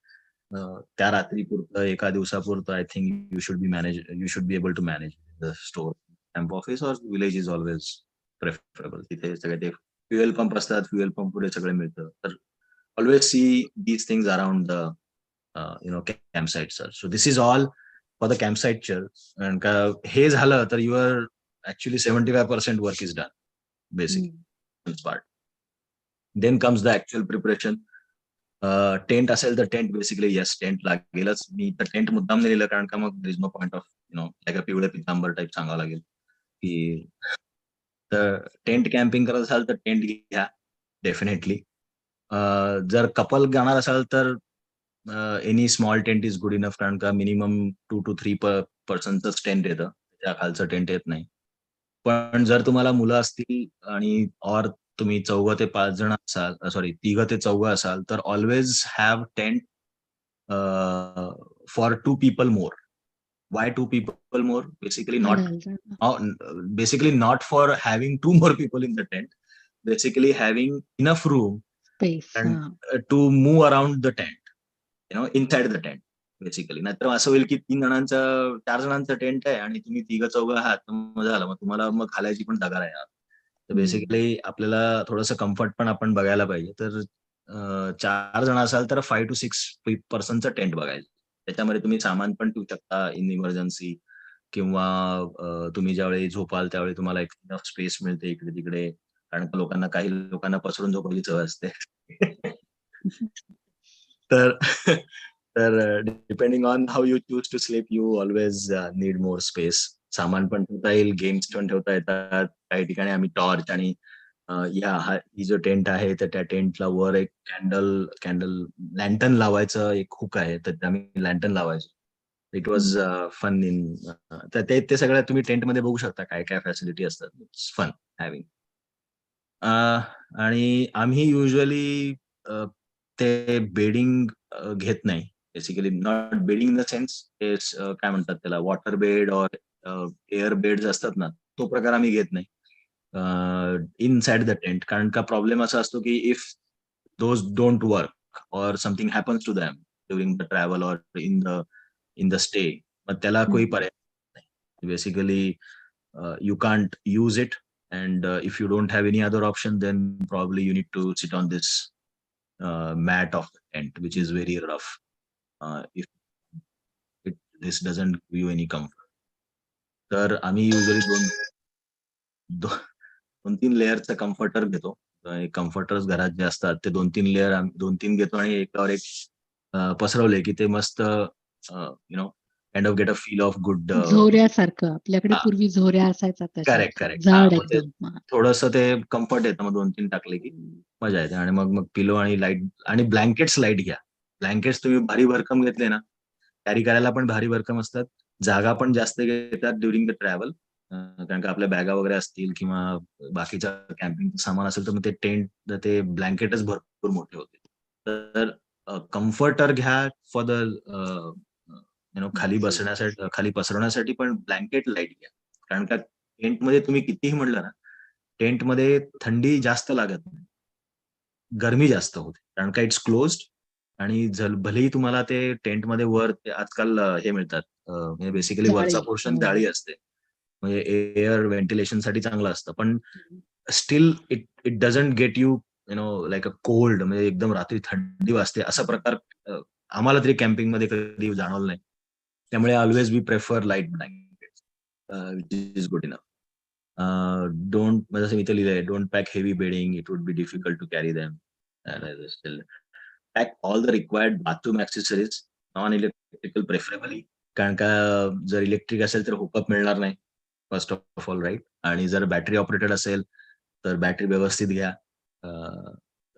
त्या रात्रीपुरतं एका दिवसापुरतं I think you should be able to manage the store. Camp office और विलेज इज ऑलवेज प्रेफरेबल. तिथे सगळे ते फ्युएल पंप असतात, फ्युएल पंप पुढे सगळं मिळतं. तर always see these things around the camp site sir. So this is all for the camp site sir. कारण का हे झालं तर your actually 75% work is done basically part. Then comes the actual preparation. Tent असेल तर tent basically yes tent लागेलच. मी तर tent मुद्दाम नाही लिहिलं कारण का मग there is no point of like a पिवळ्या पितांबर टाईप सांगावं लागेल की तर टेंट कॅम्पिंग करत असाल तर टेंट घ्या डेफिनेटली. जर कपल जाणार असाल तर any small tent is good enough कारण का मिनिमम 2 to 3 पर्सनचंच टेंट येतं, त्या खालचं टेंट येत नाही. पण जर तुम्हाला मुलं असतील आणि और तुम्ही 4 ते 5 जण असाल, सॉरी 3 ते 4 असाल तर always have tent for 2 people more. Why 2 people more? Basically not for having 2 more people in the tent. Basically having enough room space. and to move around the tent, inside the tent. Basically नाहीतर असं होईल की 4 जणांचं tent आहे आणि तुम्ही 3-4 आहात, तर मग झालं, मग तुम्हाला मग खालायची पण जागा नाही. तर बेसिकली आपल्याला थोडंसं कम्फर्ट पण आपण बघायला पाहिजे. तर 4 जण असाल तर 5 to 6 पर्सनचं टेंट बघायचं. त्याच्यामध्ये तुम्ही सामान पण ठेवू शकता इन इमर्जन्सी किंवा तुम्ही ज्यावेळी झोपाल त्यावेळी तुम्हाला एक स्पेस मिळते इकडे तिकडे. कारण काही लोकांना पसरून झोपायची सवय असते. तर तर depending on how you choose to sleep you always need more space. सामान पण ठेवता येईल, गेम्स पण ठेवता येतात. काही ठिकाणी आम्ही टॉर्च आणि ही जो टेंट आहे तर त्या टेंटला वर एक कॅन्डल लॅन्टर्न लावायचं एक हुक आहे, तर आम्ही लॅन्टर्न लावायचो. It was fun in. तर ते सगळं तुम्ही टेंटमध्ये बघू शकता काय काय फॅसिलिटी असतात. It's fun having. आणि आम्ही युजली ते बेडिंग घेत नाही. Basically not bedding in the sense काय म्हणतात त्याला वॉटर बेड और एअर बेड असतात ना, तो प्रकार आम्ही घेत नाही इनसाइड द टेंट. कारण का प्रॉब्लेम असा असतो की इफ दोज डोंट वर्क और something happens to them during the travel और इन द स्टे, मग त्याला काही पर्याय नाही. Basically you can't use it, and if you don't have any other option then probably you need to sit on this mat of the tent which is very rough if this doesn't give you any comfort. तर आम्ही usually 2-3 लेअरचं comforter घेतो. Comforters घरात जे असतात ते 2-3 layer 2-3 घेतो आणि एकावर एक पसरवले की ते मस्त kind of get a feel of good. झोऱ्यासारखं आपल्याकडे पूर्वी झोऱ्या असायचा करेक्ट जाड एकदम. थोडंसं ते कम्फर्ट येतं. मग 2-3 टाकले की मजा येते. आणि मग पिलो आणि लाईट आणि ब्लँकेट्स लाईट घ्या. ब्लँकेट्स तुम्ही भारी भरकम घेतले ना, कॅरी करायला पण भारी भरकम असतात, जागा पण जास्त घेतात ड्युरिंग द ट्रॅव्हल. कारण का आपल्या बॅगा वगैरे असतील किंवा बाकीचं कॅम्पिंगचं सामान असेल तर मग ते ब्लँकेटच भरपूर मोठे होते. तर कम्फर्टर घ्या फॉर द खाली पसरवण्यासाठी, पण ब्लँकेट लाईट घ्या. कारण का टेंटमध्ये तुम्ही कितीही म्हटलं ना, टेंटमध्ये थंडी जास्त लागत नाही, गरमी जास्त होते. कारण का इट्स क्लोज्ड आणि भलेही तुम्हाला ते टेंटमध्ये वर आजकाल हे मिळतात, म्हणजे बेसिकली वरचा पोर्शन जाळी असते, म्हणजे एअर व्हेंटिलेशनसाठी चांगलं असतं. पण still it doesn't get you like a cold, म्हणजे एकदम रात्री थंडी वाजते असा प्रकार आम्हाला तरी कॅम्पिंगमध्ये कधी जाणवलं नाही. त्यामुळे always we prefer light blanket which is good enough. Don't, जसं मी ते लिहिलंय, don't pack heavy bedding, it would be difficult to carry them. Pack all the required bathroom accessories, non electrical preferably, कारण का जर इलेक्ट्रिक असेल तर hookup मिळणार नाही फर्स्ट ऑफ ऑल, राईट. आणि जर बॅटरी ऑपरेटेड असेल तर बॅटरी व्यवस्थित घ्या.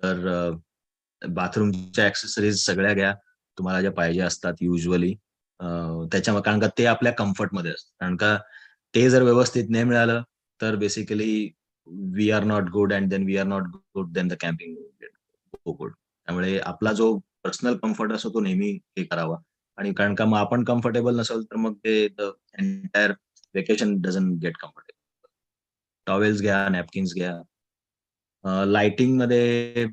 तर बाथरूमच्या ऍक्सेसरीज सगळ्या घ्या तुम्हाला ज्या पाहिजे असतात युजली. त्याच्यामुळे, कारण का ते आपल्या कम्फर्टमध्ये असतं. कारण का ते जर व्यवस्थित नाही मिळालं तर basically we are not good, and then we are not good, then the camping good. त्यामुळे आपला जो पर्सनल कम्फर्ट असतो तो नेहमी हे करावा. आणि कारण का मग आपण कम्फर्टेबल नसेल तर मग ते entire vacation doesn't get comfortable. Towels घ्या, नॅपकिन्स घ्या. लाइटिंग मध्ये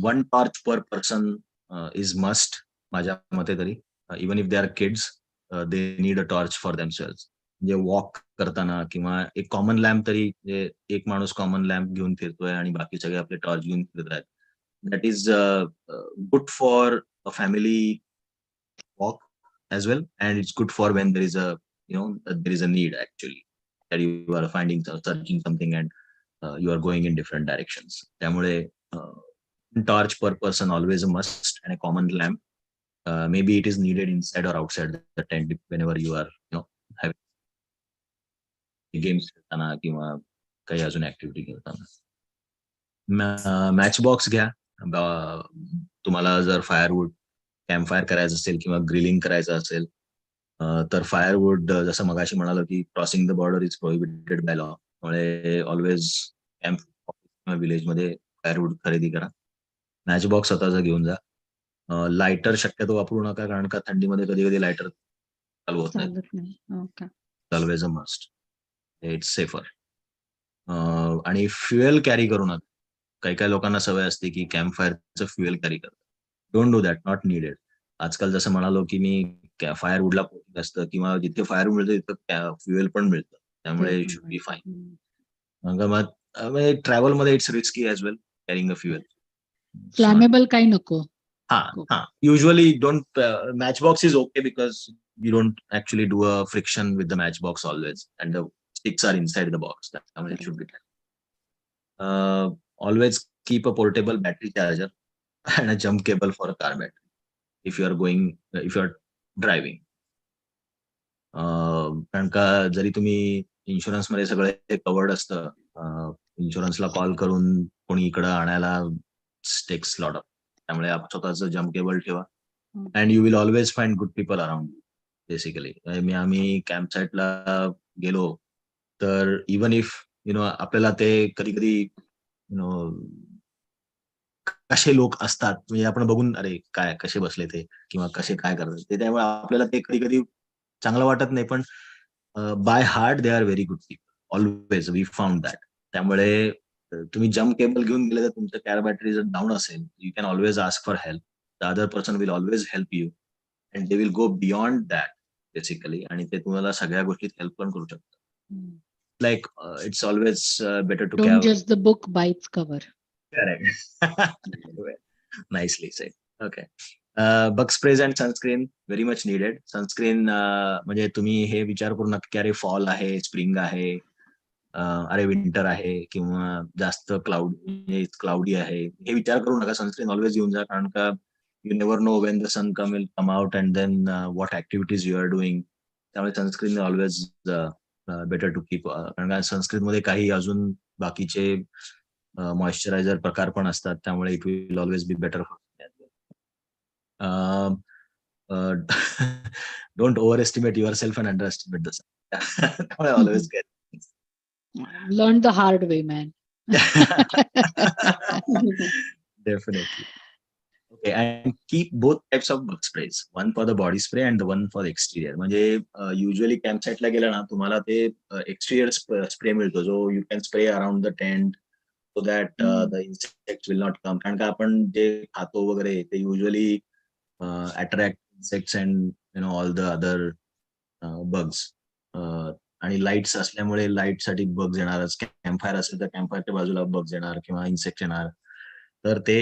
1 torch per person is must, माझ्या मते तरी. Even if they are kids, they need a torch for themselves. म्हणजे वॉक करताना किंवा एक कॉमन लॅम्प तरी, एक माणूस कॉमन लॅम्प घेऊन फिरतोय आणि बाकी सगळे आपले टॉर्च घेऊन फिरत आहेत. That is good for a family walk as well, and it's good for when there is a, there is a need actually, that you are searching something, and you are going in different directions. त्यामुळे torch per person always a must, and a common lamp. Maybe it is needed inside or outside the tent whenever you are having games खेळताना किंवा काही अजून activity करताना. Match box घ्या. तुम्हाला जर फायरवूड camp fire करायचं असेल किंवा ग्रिलिंग करायचं असेल तर फायरवूड, जसं मगाशी म्हणालो की crossing the border is prohibited by law. त्यामुळे ऑलवेज कॅम्प किंवा विलेजमध्ये फायरवूड खरेदी करा. मॅच बॉक्स स्वतःचा घेऊन जा. लायटर शक्यतो वापरू नका, कारण का थंडीमध्ये कधी कधी लायटर चालू होत नाही. Always a must, it's safer. आणि फ्युएल कॅरी करू नका. काही काही लोकांना सवय असते की कॅम्प फायरचं फ्युएल कॅरी करतात. Don't do that, not needed. आजकाल जसं म्हणालो की मी फायरवूडला पोहोचत असतं किंवा जिथे फायरवूड मिळतं तिथं फ्युएल पण मिळतं, त्यामुळे इट शुड बी फाईन. मग ट्रॅव्हल मध्ये it's risky as well carrying a fuel. Flammable काही नको. Usually don't, matchbox is okay because you don't actually do a friction with the matchbox always, and the sticks are inside the box. It should be. Always keep a portable battery charger and a jump cable for a car battery if you are driving. कारण का जरी तुम्ही insurance मध्ये सगळे covered असतं, इन्शुरन्सला call करून कोणी इकडं आणायला टेक्स लॉट ऑफ. त्यामुळे स्वतःचं जम्प केबल ठेवा, and you will always find good people around you. Basically आम्ही कॅम्प साईटला गेलो तर इवन इफ आपल्याला ते कधी कधी कसे लोक असतात म्हणजे आपण बघून अरे काय कसे बसले ते किंवा कसे काय करतात ते, त्यामुळे आपल्याला ते कधी कधी चांगलं वाटत नाही. पण by heart they are very good people always, we found that. त्यामुळे तुम्ही जम्प केबल घेऊन गेले तर तुमचं कार बॅटरी जर डाऊन असेल, you can always ask for help. The other person will always help you, and they will go beyond that basically, आणि ते तुम्हाला सगळ्या गोष्टीत हेल्प पण करू शकतात. Like it's always better to don't जज the book by its cover. Nicely said. Okay. Bug sprays and sunscreen very much needed. Sunscreen म्हणजे तुम्ही हे विचार करू नका की अरे फॉल आहे, स्प्रिंग आहे, अरे विंटर आहे किंवा जास्त क्लाउडी आहे, हे विचार करू नका. सनस्क्रीन ऑलवेज घेऊन जा, कारण का you never know when the sun will come out and then what activities you are doing. त्यामुळे sunscreen always better to keep, कारण का सनस्क्रीन मध्ये काही अजून बाकीचे मॉइश्चरायझर प्रकार पण असतात, त्यामुळे it will always be better. Don't overestimate yourself and underestimate the sun. त्यामुळे always learn the hard way man. Definitely. Okay, and keep both types of bug sprays, one for the body spray and the one for the exterior. म्हणजे usually camp साईटला गेला ना तुम्हाला ते एक्सटिरियर spray मिळतो, जो you can spray around the tent so that the insect will not come. कारण का आपण जे खातो वगैरे ते usually attract insects and all the other bugs. आणि लाईट्स असल्यामुळे लाईट साठी बग्स येणारच. कॅम्प फायर असेल तर कॅम्प फायरच्या बाजूला बग्स येणार किंवा इन्सेक्ट येणार. तर ते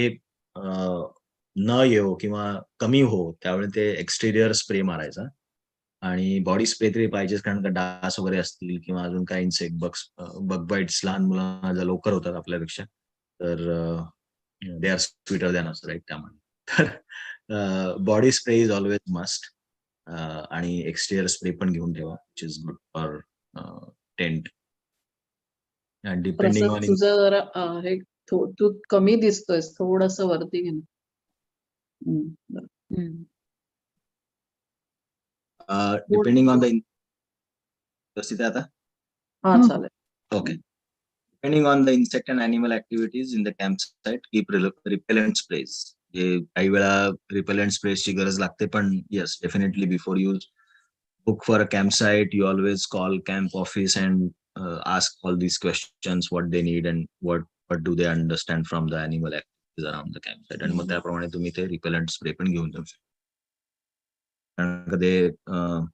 न येऊ किंवा कमी हो त्यावेळी ते एक्सटेरियर स्प्रे मारायचा. आणि बॉडी स्प्रे तरी पाहिजेच, कारण का डास वगैरे असतील किंवा अजून काही इन्सेक्ट बग बाईट्स लहान मुलांना जर लवकर होतात आपल्यापेक्षा, तर they are sweeter than us, right? त्यामुळे तर body spray is always must. आणि एक्सटिरियर स्प्रे पण घेऊन ठेवा, which is good for tent. Depending Prasad on तुझं जरा हे तू कमी दिसतोयस, थोडस वरती घे ना. बरं. डिपेंडिंग ऑन द व्यवस्थित आहे आता? हा चालेल. Okay. Depending on the insect and animal activities in the campsite, keep repellent sprays. काही वेळा रिपेलंट स्प्रेसची गरज लागते, पण yes, definitely before you book for a campsite, you always call camp office and ask all these questions, what they need and what do they understand from the animal activities around the campsite. आणि मग त्याप्रमाणे तुम्ही ते repellent spray पण घेऊन जाऊ शकता. कारण का ते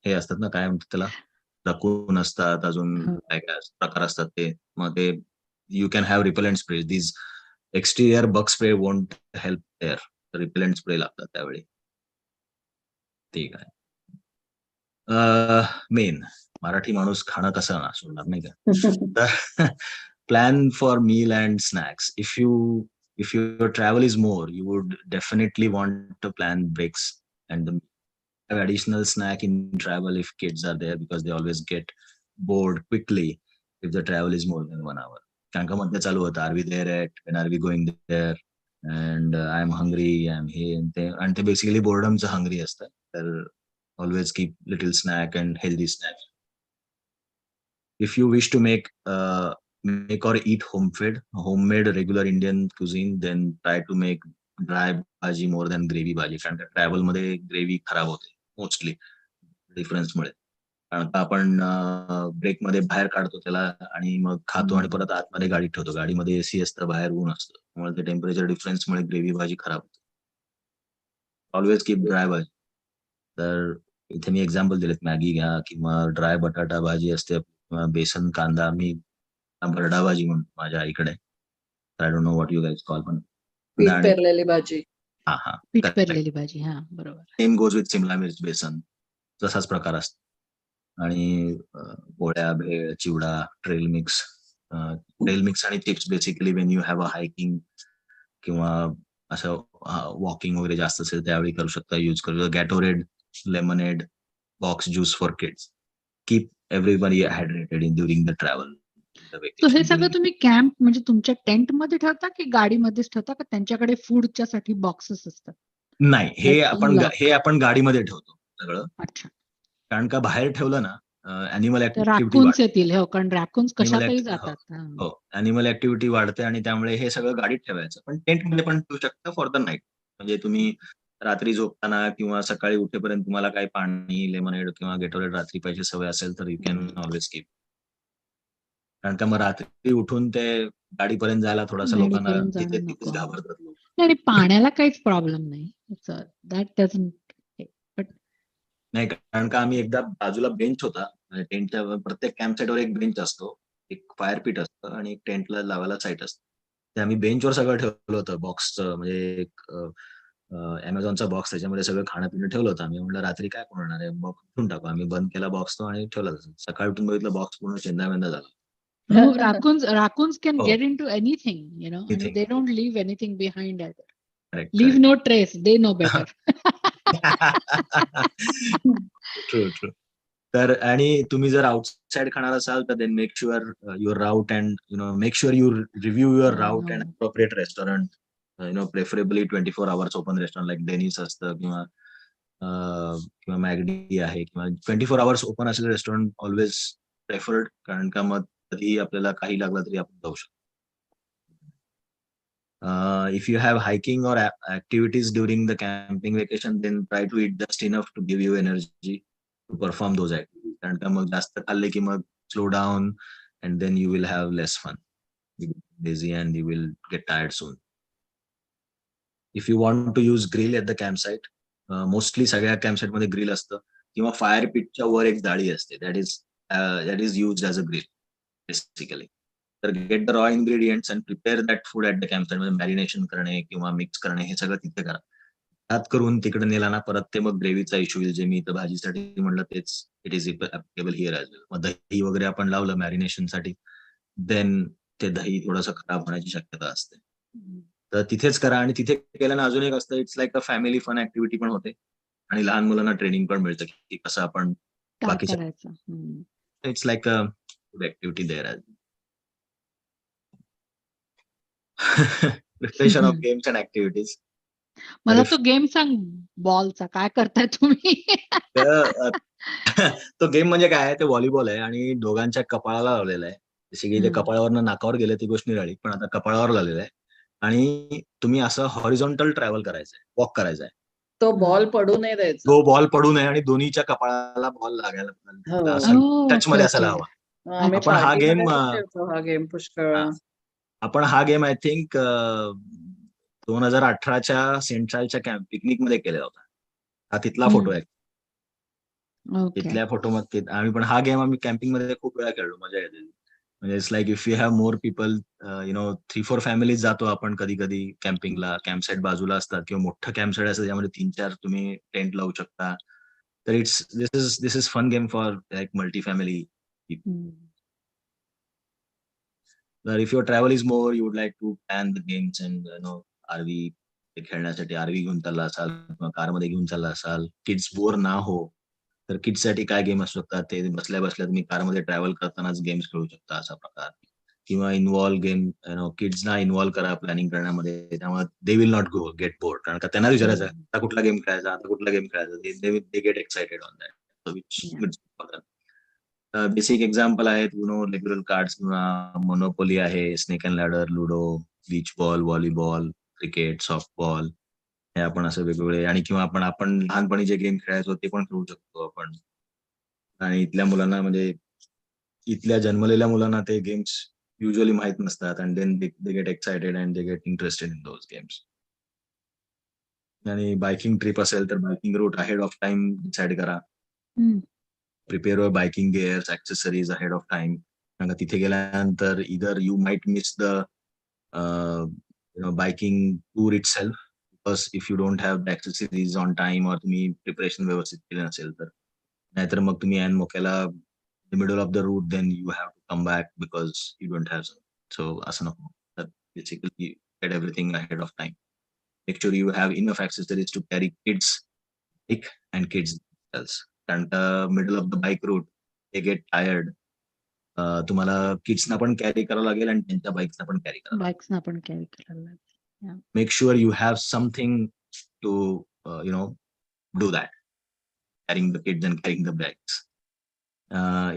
हे असतात ना, काय म्हणतात त्याला, रकून असतात, अजून काय काय प्रकार असतात ते. मग ते you can have repellent spray. This exterior bug spray won't help there. Repellent spray लागतात त्यावेळी. ठीक आहे. मेन मराठी माणूस खाणं कसं ना सोडणार, नाही का? तर plan for meal and snacks. If your travel is more, you would definitely want to plan breaks and have additional snack in travel if kids are there, because they always get bored quickly if the travel is more than 1 hour. कारण का मध्ये चालू होतं, are we there yet, when are we going there, and I am hungry, I am हे आणि ते basically बोर्डमचं hungry असतं. तर always keep little snack and healthy snacks. If you wish to make or eat homemade regular Indian cuisine, then try to make dry bhaji more than gravy bhaji. कारण का travel मध्ये gravy खराब होते mostly डिफरन्समुळे. कारण का आपण ब्रेकमध्ये बाहेर काढतो त्याला आणि मग खातो आणि परत आतमध्ये गाडीत ठेवतो. गाडीमध्ये एसी असतं, बाहेर ऊन असतं, त्यामुळे ते टेम्परेचर डिफरन्समुळे ग्रेव्ही भाजी खराब होते. ऑलवेज कीप ड्राय भाजी. तर इथे मी एक्झाम्पल दिलेत, मॅगी घ्या किंवा ड्राय बटाटा भाजी असते किंवा बेसन कांदा. मी भरडा भाजी म्हणतो माझ्या आईकडे. I don't know what you guys call, पण पीठ पेरलेली भाजी. हा पीठ पेरलेली भाजी. हा, बरोबर. सेम गोज विथ शिमला मिर्च, बेसन, तसाच प्रकार असतो. आणि पोळ्या, भेळ, चिवडा, ट्रेल मिक्स आणि chips basically Wien you have a hiking किंवा असं वॉकिंग वगैरे जास्त असेल त्यावेळी करू शकता, यूज करू शकता. Gatorade, lemonade, box juice for kids. Keep everybody hydrated in during the travel. हे सगळं तुम्ही कॅम्प म्हणजे तुमच्या टेंट मध्ये ठेवता की गाडीमध्येच ठेवता, का त्यांच्याकडे फूडच्या साठी बॉक्सेस असतात? नाही, हे आपण गाडीमध्ये ठेवतो सगळं. अच्छा. कारण का बाहेर ठेवलं ना, अॅनिमल ऍक्टिव्हिटी रॅकून्स येतील. हो, कारण रॅकून्स कशातही जातात. हो, अॅनिमल ऍक्टिव्हिटी वाढते आणि त्यामुळे हे सगळं गाडीत ठेवायचं. पण टेंटमध्ये पण ठेवू शकता फॉर द नाईट. म्हणजे तुम्ही रात्री झोपताना किंवा सकाळी उठेपर्यंत तुम्हाला काही पाणी, लेमनेड किंवा गेटोरेड रात्री पाहिजे सवय असेल तर यू कॅन ऑलवेज कीप. कारण का मग रात्री उठून ते गाडीपर्यंत जायला थोडासा लोकांना तिथेच घाबरतात लोक. आणि पाण्याला काहीच प्रॉब्लेम नाही. That doesn't. नाही, कारण का आम्ही एकदा बाजूला बेंच होता टेंटच्या, प्रत्येक कॅम्प साईटवर एक बेंच असतो, एक फायर पीट असतं आणि एक टेंटला लावायला साईट असतं. ते आम्ही बेंचवर सगळं ठेवलं होतं, बॉक्सचं म्हणजे एक अमेझॉनचा बॉक्स, त्याच्यामध्ये सगळं खाणं पिणं ठेवलं होतं. आम्ही म्हटलं रात्री काय होणार आहे, बॉक्स उठून टाकू. आम्ही बंद केला बॉक्स तो आणि ठेवला. सकाळी उठून बघितलं बॉक्स पूर्ण चेंदामेंदा झाला. Raccoons can get into anything, and they don't leave anything behind either. Correct, leave correct. no trace. They know better. True. तर आणि तुम्ही जर आउटसाइड खाणार असाल तर then make sure your route and make sure you review your route and appropriate restaurant. Preferably 24 hours open restaurant like Denny's असतं किंवा McD आहे, किंवा 24 hours ओपन असलेलं रेस्टॉरंट ऑलवेज प्रेफर्ड. कारण का मग कधी आपल्याला काही लागलं तरी आपण जाऊ शकतो. If you have hiking or activities during the camping vacation, then try to eat just enough to give you energy to perform those activities. कारण का मग जास्त खाल्ले की मग slow down and then you will have less fun. You will be busy and you will get tired soon. If you want to use grill at the campsite, mostly सगळ्या campsite मध्ये grill असतं किंवा fire पिटच्या वर एक जाळी असते, that is used as a grill basically. तर get the raw ingredients and prepare that food at the campsite. म्हणजे मॅरिनेशन करणे किंवा मिक्स करणे हे सगळं तिथे करा. त्यात करून तिकडे नेला ना परत ते मग ग्रेव्हीचा इश्यू येईल, जे मी इथं भाजीसाठी म्हणलं तेच it is applicable here as well. मग दही वगैरे आपण लावलं मॅरिनेशनसाठी, देन ते दही थोडंसं खराब होण्याची शक्यता असते. तर तिथेच करा. आणि तिथे केल्यानं अजून एक असतं, it's like a family fun activity पण होते आणि लहान मुलांना ट्रेनिंग पण मिळतं की कसं आपण काय बाकीच्या, करायचं. It's like a good activity there as preparation of games and activities. मला तो गेम सांग बॉलचा, काय करताय तुम्ही? तो गेम म्हणजे काय, ते व्हॉलीबॉल आहे आणि दोघांच्या कपाळाला लावलेला आहे. जसे की ते हं. कपाळावरनं नाकावर गेलं ती गोष्ट निराळी, पण आता कपाळावर लावलेलं आहे आणि तुम्ही असं हॉरिझॉन्टल ट्रॅव्हल करायचंय, वॉक करायचंय. तो बॉल पडू नाही द्यायचा. तो बॉल पडू नये आणि दोन्हीच्या कपाळाला बॉल लागायला हो. असा ओह! टच ओके, मध्ये ओके. असायला हवा. आम्ही आपण हा गेम पार्टीमध्ये पण खेळतो हा गेम पुष्कळ. आपण हा गेम आय थिंक 2018च्या सेंट्रलच्या पिकनिक मध्ये केलेला होता. हा तिथला फोटो आहे. ओके. तिथल्या फोटोमध्ये आम्ही पण हा गेम आम्ही कॅम्पिंग मध्ये खूप वेळा खेळलो, मजा येते. म्हणजे it's like if you have more people, 3-4 families जातो आपण कधी कधी कॅम्पिंगला. कॅम्प साईट बाजूला असतात किंवा मोठं कॅम्प साईट असतं ज्यामध्ये 3-4 तुम्ही टेंट लावू शकता. तर this is fun game for like multi family. If your travel is more, you would like to plan the games and RV खेळण्यासाठी आरव्ही घेऊन चालला असाल किंवा कारमध्ये घेऊन चालला असाल, किड्स बोर ना हो, तर किड्स साठी काय गेम असू शकतात, ते बसल्या बसल्या तुम्ही कारमध्ये ट्रॅव्हल करतानाच गेम्स खेळू शकता असा प्रकार. किंवा इन्व्हॉल्व गेम, किड्सना इन्व्हॉल्व करा प्लॅनिंग करण्यामध्ये, त्यामुळे they will not go gate bored. कारण का त्यांना विचारायचं आता कुठला गेम खेळायचा, आता कुठला गेम खेळायचा, दे get excited on that. Basic example आहेत रेग्युलर कार्ड्स किंवा मोनोपोली आहे, snake and ladder, ludo, beach ball, volleyball, cricket, softball, हे आपण असं वेगवेगळे. आणि किंवा आपण लहानपणी जे गेम खेळायचो ते पण खेळू शकतो आपण. आणि इथल्या मुलांना म्हणजे इथल्या जन्मलेल्या मुलांना ते गेम्स युजली माहित नसतात, and then they get excited and they get interested in those games. आणि बायकिंग ट्रिप असेल तर biking route ahead of time decide करा. Prepare your biking gears, accessories ahead of time. कारण तिथे गेल्यानंतर either you might miss the biking tour itself, because if you don't have the accessories on time, और तुम्ही preparation व्यवस्थित केलं नसेल तर. नाहीतर मग तुम्ही ऐन मोक्याला the middle of the route, then you have to come back because you don't have some. So असं नको. Basically get everything ahead of time. Make sure you have enough accessories to carry kids bike and kids else. कारण का middle of the bike route they get tired. तुम्हाला किड्सना पण carry करावं लागेल आणि त्यांच्या बाईक्सना पण कॅरी करावं लागेल. बाईक्सना पण कॅरी करायला लागेल. Make sure you have something to do that, carrying the kids and carrying the bags.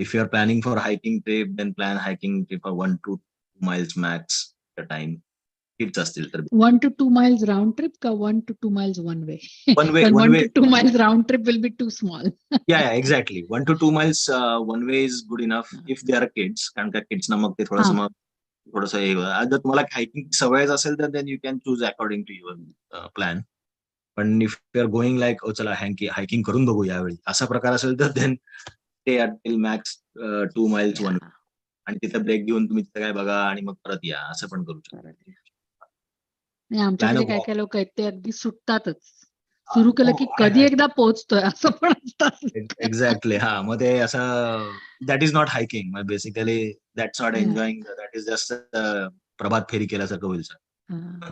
If you are planning for hiking trip, then plan hiking trip for 1 to 2 miles max the time. Kids असतील तर 1 to 2 miles round trip का 1 to 2 miles one way? One way, But one 1 way. to 2 miles round trip will be too small. Yeah, exactly. 1 to 2 miles one way is good enough if they are kids. कारण का किड्सना मग ते थोडंसं हे, जर तुम्हाला hiking सवयच असेल तर then you can choose according to your plan. पण if you are going like चला हायकिंग करून बघू यावेळी, असा प्रकार असेल तर देन ते टिल मॅक्स 2 miles वन. आणि तिथं ब्रेक घेऊन तुम्ही तिथं काय बघा आणि मग परत या, असं पण करू शकता. आमच्याकडे काय काय लोक आहेत ते अगदी सुटतातच. सुरू केलं की कधी एकदा पोहोचतोय असं पण असतं. एक्झॅक्टली. हा, मग ते असं that is not hiking. Basically that's not enjoying, that is just प्रभात फेरी केल्यासारखं होईल sir.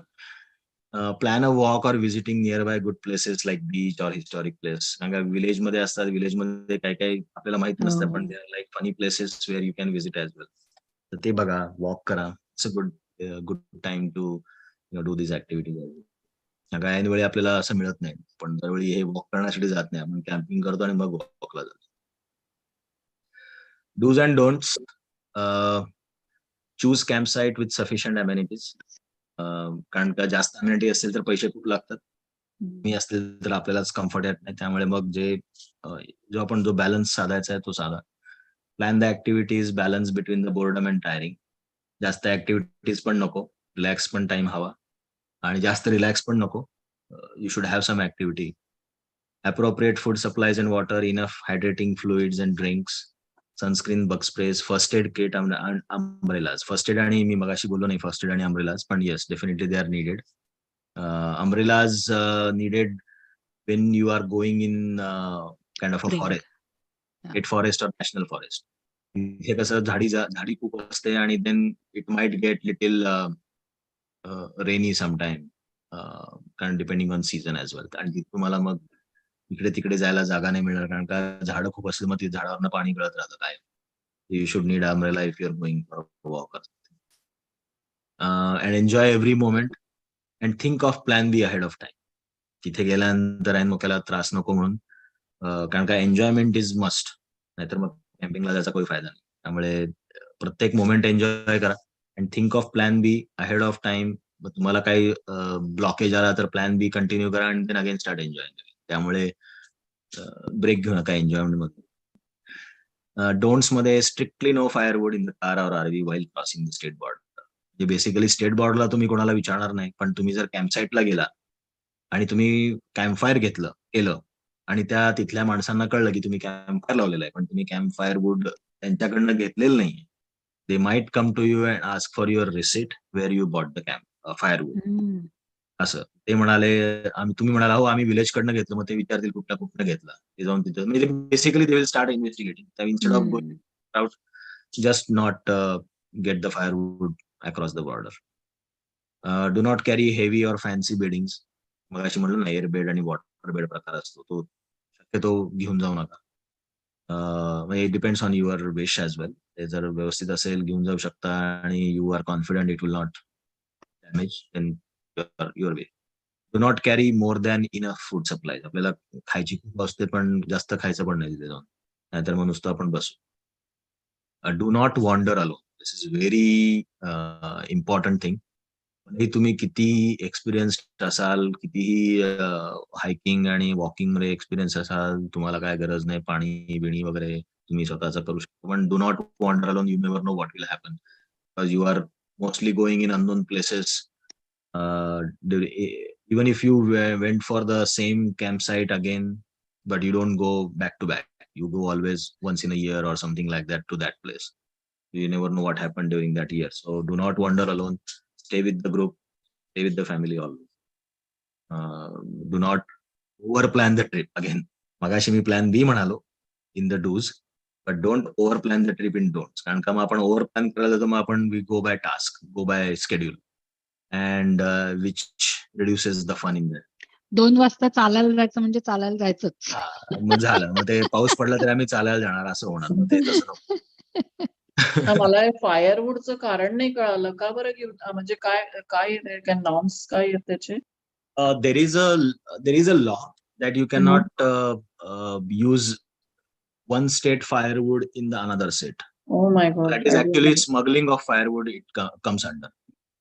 Plan a walk or visiting nearby good places like beach or historic place. कारण का विलेज मध्ये असतात, विलेज मध्ये काही काही आपल्याला माहित नसतं, पण like funny places where you can visit as well. तर ते बघा, वॉक करा. It's a good time to do this activities. ऐन वेळी आपल्याला असं मिळत नाही, पण दरवेळी हे वॉक करण्यासाठी जात नाही आपण, कॅम्पिंग करतो आणि मग वॉकला जातो. Dos and don'ts. Choose camp site with sufficient amenities. कारण का जास्त अमेनिटी असेल तर पैसे खूप लागतात, कमी असतील तर आपल्यालाच कम्फर्ट येत नाही. त्यामुळे मग जो बॅलन्स साधायचा आहे तो साधा. Plan the activities, balance between the boredom and tiring. जास्त ऍक्टिव्हिटीज पण नको, रिलॅक्स पण टाइम हवा, आणि जास्त रिलॅक्स पण नको. You should have some activity. Appropriate food supplies and water, enough hydrating fluids and drinks, sunscreen, bug sprays, first aid kit and umbrellas. First aid आणि मी मगाशी बोललो नाही first aid आणि umbrellas, पण yes, definitely they are needed. Umbrellas needed when you are going in kind of a Spring. forest, Yeah. state forest or national forest. हे कसं झाडी खूप असते आणि then it might get little rainy sometime, कारण depending on season as वेल. आणि तिथे तुम्हाला मग इकडे तिकडे जायला जागा नाही मिळणार, कारण का झाडं खूप असली मग ती झाडावरनं पाणी गळत राहतं काय. You should need umbrella if you are going for walk. And enjoy every moment and think of plan B ahead of time. तिथे गेल्यानंतर आणि मग त्याला त्रास नको म्हणून, कारण का एन्जॉयमेंट इज मस्ट, नाहीतर मग कॅम्पिंगला जायचा काही फायदा नाही. त्यामुळे प्रत्येक मोमेंट एन्जॉय करा and think of plan B ahead of time. मग तुम्हाला काही ब्लॉकेज आला तर प्लॅन बी कंटिन्यू करा आणि देन अगेन स्टार्ट एन्जॉय. त्यामुळे ब्रेक घेऊ नका एन्जॉयमेंट मध्ये. डोंट्स मध्ये strictly no firewood in the car और RV while crossing the state border. म्हणजे बेसिकली स्टेट बॉर्डरला तुम्ही कोणाला विचारणार नाही, पण तुम्ही जर कॅम्पसाईटला गेला आणि तुम्ही कॅम्पफायर केलं आणि त्या तिथल्या माणसांना कळलं की तुम्ही कॅम्पफायर लावलेला आहे, पण तुम्ही कॅम्पफायर वूड त्यांच्याकडनं घेतलेलं नाही, they might come to you and ask for your receipt where you bought the fire wood. Hmm. असं ते म्हणाले, तुम्ही म्हणाला हो आम्ही विलेज कडनं घेतलं, मग ते विचारतील कुठनं घेतला, ते जाऊन तिथं म्हणजे basically they will start investigating instead of going out, just not get the fire wood across the border. Do not carry heavy or fancy beddings. मग अशी म्हणलं ना एअर बेड आणि वॉटर बेड प्रकार असतो, तो शक्यतो घेऊन जाऊ नका. म्हणजे depends on your wish as well. ते जर व्यवस्थित असेल घेऊन जाऊ शकता आणि you are confident it will not damage, then your way. Do not carry more than enough food supply. आपल्याला खायची खूप असते पण जास्त खायचं पण नाही तिथे जाऊन, नाहीतर मग नुसतं आपण बसू. Do not wander alone. This is very important thing. तुम्ही किती एक्सपिरियन्स्ड असाल, कितीही हायकिंग आणि वॉकिंग मध्ये एक्सपिरियन्स असाल, तुम्हाला काय गरज नाही, पाणी बिणी वगैरे तुम्ही स्वतःच करू शकता, पण do not wander alone. You never know what will happen, because you are mostly going in unknown places. Even if you went for the same campsite again, but you don't go back to back, you go always once in a year or something like that to that place. You never know what happened during that year, so do not wander alone. Stay with the group, stay with the family always. Do not over plan the trip. Again, magashi me plan B म्हणालो in the do's, but don't over plan the trip in don'ts. कारण का मग आपण over plan करायला तर मग आपण we go by task, go by schedule, and which reduces the fun in there. 2 वाजता चालायला जायचं म्हणजे चालायला जायचंच. मग झालं, मग ते पाऊस पडला तरी आम्ही चालायला जाणार असं होणार, मग ते तसं नको. मला फायरवूडचं कारण नाही कळालं का बरं घेऊन, म्हणजे काय काय नॉर्म्स काय आहेत त्याचे? There is a law that you cannot use one state firewood in the another state. Oh my God. That is actually smuggling of firewood. It comes under.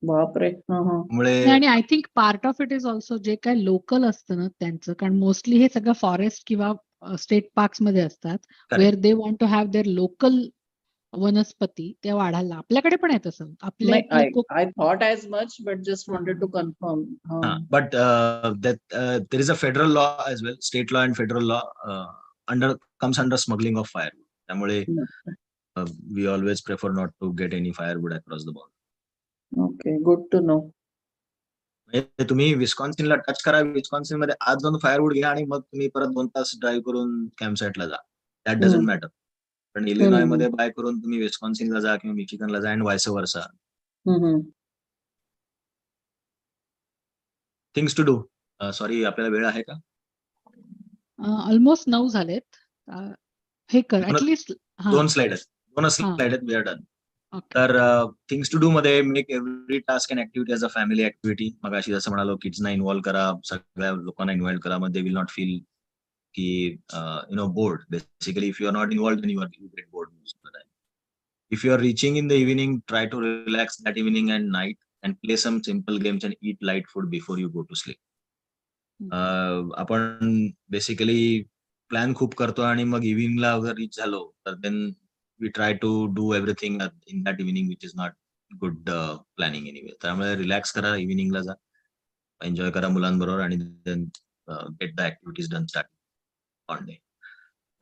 बापरे. त्यामुळे आणि I think part of it is also जे काही local असतं ना त्यांचं, कारण mostly हे सगळं फॉरेस्ट किंवा स्टेट पार्क्स मध्ये असतात, where they want to have their local वनस्पती त्या वाढायला. आपल्याकडे पण आहे तसं. I thought as much, but just wanted to confirm. But there is a federal law as well, state law and federal law comes under smuggling of firewood. त्यामुळे we always prefer not to get any firewood across the border. Okay, good to know. तुम्ही विस्कॉन्सिनला touch करा, Wisconsin मध्ये आज जाऊन फायरवूड घ्या आणि मग तुम्ही परत 2 तास ड्राईव्ह करून कॅम्पसाईटला जा, दॅट डझंट मॅटर. पण इलिनॉय मध्ये बाय करून तुम्ही विस्कॉन्सिनला जा किंवा मिशिगनला जा, and vice versa. Things to do. Sorry, आपल्याला वेळ आहे का? ऑलमोस्ट 9 झालेत. हे कर ऍटलीस्ट 2 स्लाइड आहेत, वी आर डन. तर थिंग्स टू डू मध्ये make every task and activity as a family activity. मग अशी जसं म्हणालो, किड्सना इन्व्हॉल्व्ह करा, सगळ्या लोकांना इन्व्हॉल्व्ह करा, मग दे विल नॉट फील की bored. Basically, if you are not involved, then you get bored most of the time. If you are reaching in the evening, try to relax that evening and night and play some simple games and eat light food before you go to sleep. आपण basically plan खूप करतो आणि मग इव्हिनिंगला अगर reach झालो तर then we try to do everything in that evening which is not good planning anyway. त्यामुळे रिलॅक्स करा, इव्हिनिंगला जा, एन्जॉय करा मुलांबरोबर, आणि then get the activities done start on day.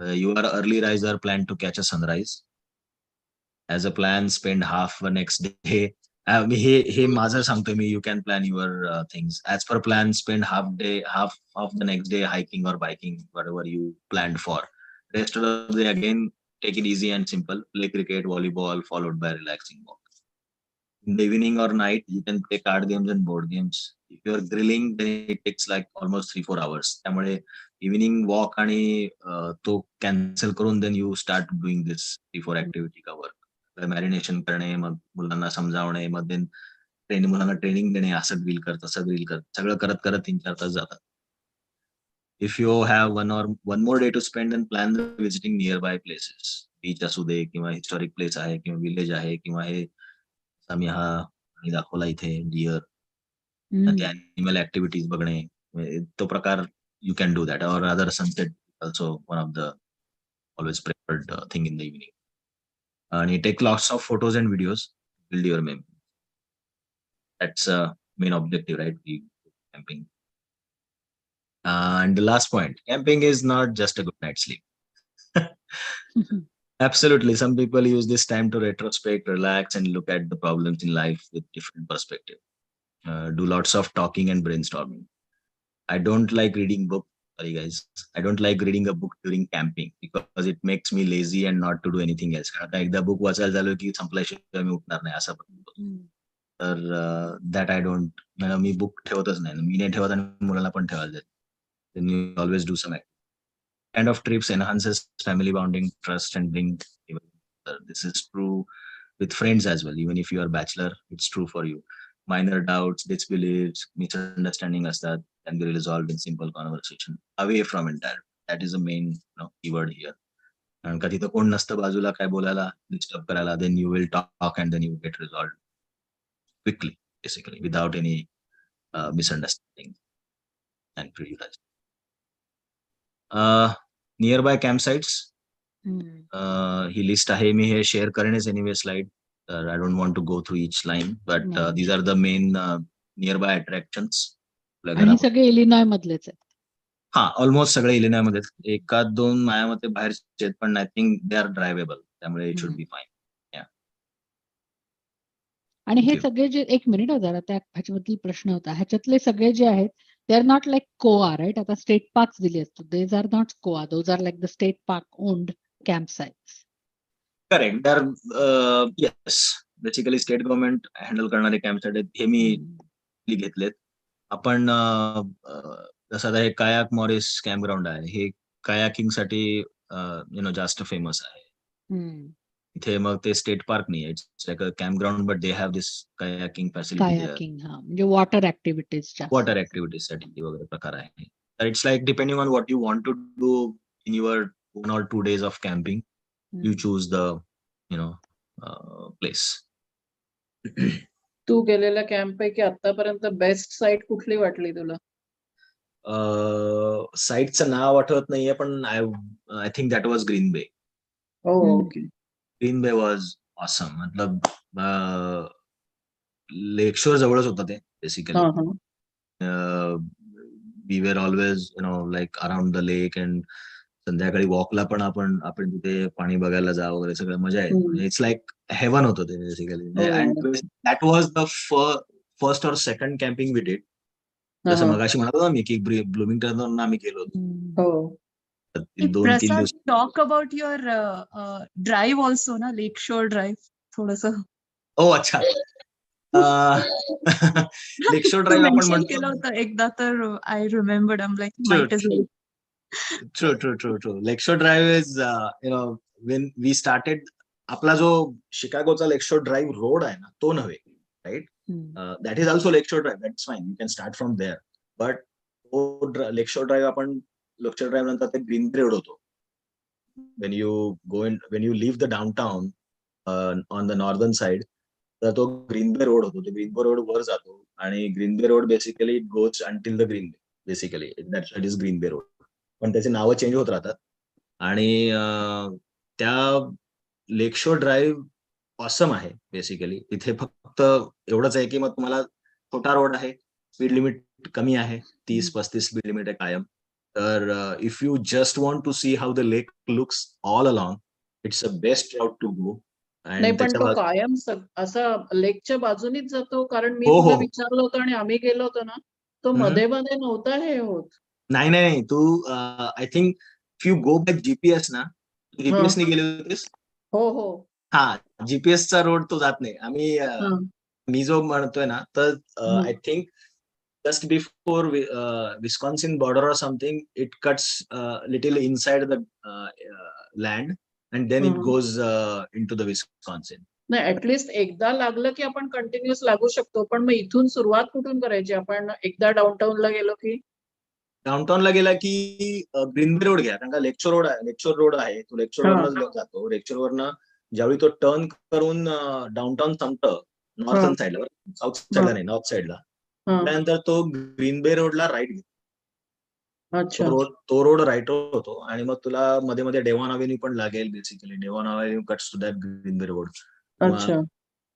You are early riser, plan to catch a sunrise. As a plan, spend half the next day हे माझं सांगतोय मी. You can plan your things as per plan. Spend half of the next day hiking और biking, whatever you planned for. Rest of the day again take it easy and simple. Play cricket, volleyball, followed by relaxing walk. In the evening or night, you can play card games and board games. If you're grilling, then it takes like almost 3-4 hours. त्यामुळे evening walk आणि तो cancel करून then you start doing this 3-4 activity cover. Marination करणे, मग मुलांना समजावणे, मग then मुलांना training देणे, असं ग्रिल कर, तसं ग्रिल कर, सगळं करत करत 3-4 तास जातात. If you have one more day to spend and plan visiting nearby places. Beach असू दे, किंवा हिस्टॉरिक प्लेस आहे, किंवा विलेज आहे, किंवा हे आम्ही आणि दाखवला इथे डिअर, ते अॅनिमल ऍक्टिव्हिटीज बघणे, तो प्रकार you can do that. Or other sunset also one of the always preferred thing in the evening. आणि take lots of photos and videos, build your memory. That's main objective, right? Camping. And the last point, camping is not just a good night's sleep. Absolutely. Some people use this time to retrospect, relax, and look at the problems in life with different perspective. Do lots of talking and brainstorming. I don't like reading book. Sorry guys, I don't like reading a book during camping because it makes me lazy and not to do anything else. आता एकदा book वाचायला झालो की संपल्याशिवाय मी उठणार नाही, असं तर that I don't. मी बुक ठेवतच नाही, मी नाही ठेवत आणि मुलांना पण ठेवायला देत. Then you always do some kind of trips enhances family bonding, trust, and bring. This is true with friends as well. Even if you are bachelor, it's true for you. Minor doubts, disbeliefs, misunderstanding astat can be resolved in simple conversation away from entire. That is the main keyword here. कारण का तिथं कोण नसतं बाजूला काय बोलायला, disturb करायला, then you will talk and then you get resolved quickly, basically, without any misunderstanding and prejudice. Nearby camp sites, ही लिस्ट आहे, मी हे शेअर करेनच anyway slide. I don't want to go through each line, but these are the main nearby attractions. आणि सगळे Illinois मधलेच आहेत. हा, almost सगळे इलिनॉय मध्ये. एकाद दोन माझ्यामध्ये बाहेरचे आहेत, पण आय थिंक दे आर ड्रायवेबल, त्यामुळे इट शुड बी फाईन. आणि हे सगळे जे, एक मिनिट जरा त्या ह्याच्याबद्दल प्रश्न होता, ह्याच्यातले सगळे जे आहेत they are not like COA, right? आता स्टेट पार्क्स दिले असतो, these are not COA, those are like the state park owned campsites. Correct. They are yes, basically state government handle करणारे कॅम्पसाइट आहेत, हे मी घेतलेत. आपण जसं आता हे कायाक मॉरिस कॅम्प ग्राउंड आहे, हे कायाकिंग साठी जास्त फेमस आहे. इथे मग ते स्टेट पार्क नाही, it's like a camp ground, but they have this kayaking facility. Kayaking, म्हणजे वॉटर ऍक्टिव्हिटीज साठी वगैरे प्रकार आहे. तर it's like depending on what you want to do in your 1 or 2 days of camping, you choose the place. तू गेलेल्या camp पैकी आतापर्यंत बेस्ट साईट कुठली वाटली तुला? साईटचं नाव आठवत नाहीये, पण I think that was Green Bay. Okay. Green Bay was awesome. मतलब लेकशोर जवळच होतं ते बेसिकली. We were always like around the lake, and संध्याकाळी वॉकला पण आपण तिथे पाणी बघायला जा वगैरे, सगळं मजा आहे. इट्स लाईक हेवन होतं ते basically. And that was the first और सेकंड कॅम्पिंग वी डिड. जसं मगाशी म्हणत होतो मी की ब्लूमिंग्टन आम्ही गेलो होतो. Prasad, talk about your drive also, na, Lakeshore Drive, थोडंसं. ओ अच्छा. लेकशोर ड्राईव्ह आपण म्हणतो केलं होतं एकदा, तर I remembered, I am like might as well. True. Lakeshore Drive is, when we started, आपला जो शिकागोचा लेकशोर ड्राईव्ह रोड आहे ना, तो नव्हे, right? That is also lakeshore drive, that's fine, you can start from there. But तो lakeshore drive आपण लेकशोर drive नंतर ते ग्रीन बे रोड होतो. when you leave the downtown on the northern side, तर तो ग्रीन बे रोड होतो. तो green Bay road वर जातो, आणि green Bay road basically it goes until the Green Bay, basically that is green Bay road. पण त्याची नावं चेंज होत राहतात. आणि त्या लेकशोर ड्राईव्ह ऑसम आहे बेसिकली. तिथे फक्त एवढंच आहे की मग तुम्हाला छोटा रोड आहे, स्पीड लिमिट कमी आहे, 30-35 स्पीड लिमिट आहे कायम. तर if you just want to see how the lake looks all along, it's a best route to go. आणि नाही पण त्याच्या तो बाजू कायम असा लेकच्या बाजूनीच जातो, कारण मी हो, तुला हो. विचारलं होतं आणि आम्ही गेलो होतो ना, तो हम्म. मध्ये मध्ये नव्हता हे होत. नाही नाही तू I think if you go by GPS ना, जीपीएस ने गेले होतेस. हो हो हा, जीपीएसचा रोड तो जात नाही. आम्ही हा मी जो म्हणतोय ना, तर हा. I think just before Wisconsin border or something, it cuts little inside the land and then it हम्म. goes into the Wisconsin. नाही ऍटलिस्ट एकदा लागलं की आपण कंटिन्युअस लागू शकतो, पण मग इथून सुरुवात कुठून करायची? आपण एकदा डाऊनटाऊनला गेलो की डाऊनटाऊनला गेला की ग्रीनबे रोड घ्या, कारण का लेक्चर रोड आहे, तो लेक्चर हा. वरनं जातो. लेक्चर वरनं ज्यावेळी तो टर्न करून डाऊनटाऊन संपतं, नॉर्थन साईडला, साऊथ साईडला नाही, नॉर्थ साईडला, हा. त्यानंतर तो ग्रीनबे रोडला राईट घेतो. अच्छा तो रोड राईट होतो आणि मग तुला मध्ये मध्ये डेव्हॉन अव्हेन्यू पण लागेल. Basically Devon Avenue cuts to that Green Bay road. अच्छा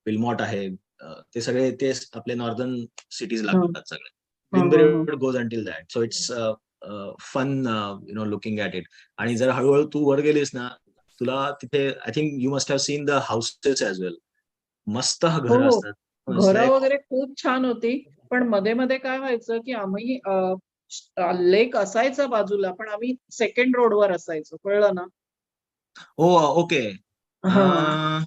विलमॉट आहे, ते सगळे ते आपले नॉर्दर्न सिटीज हा. लागतात सगळे. हा, ग्रीनबे हा, हा. Road goes until that. So it's fun looking at it. आणि जर हळूहळू तू वर गेलीस ना, तुला तिथे I think you must have seen the houses as well. मस्त हो घरं हो असतात. घरं वगैरे खूप छान होती, पण मध्ये मध्ये काय व्हायचं की आम्ही लेक असायचा बाजूला, पण आम्ही सेकंड रोडवर असायचो, कळलं ना? हो, ओके. हा.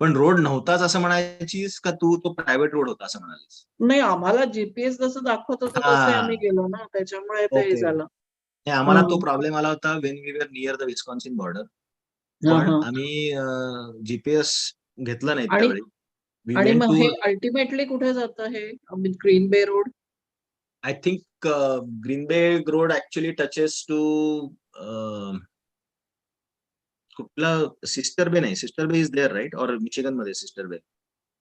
पण रोड नव्हताच असं म्हणायचीस का तू, तो प्रायव्हेट रोड होता असं म्हणालीस? नाही, आम्हाला जीपीएस जसं दाखवत होतं तसे आम्ही हा, गेलो ना, त्याच्यामुळे ते हे ओके. झालं. आम्हाला तो हम्म. प्रॉब्लेम आला होता when we were near the Wisconsin border. हा, पण हा. आम्ही जीपीएस घेतला नाही आणि त्यावेळी. वी आणि वेंट मग टू, हे अल्टिमेटली कुठे जातं हे Green Bay road? I think Green Bay road actually touches to कुठला, सिस्टर बे नाही, Sister Bay is there right, और मिशिगन मध्ये सिस्टर बे?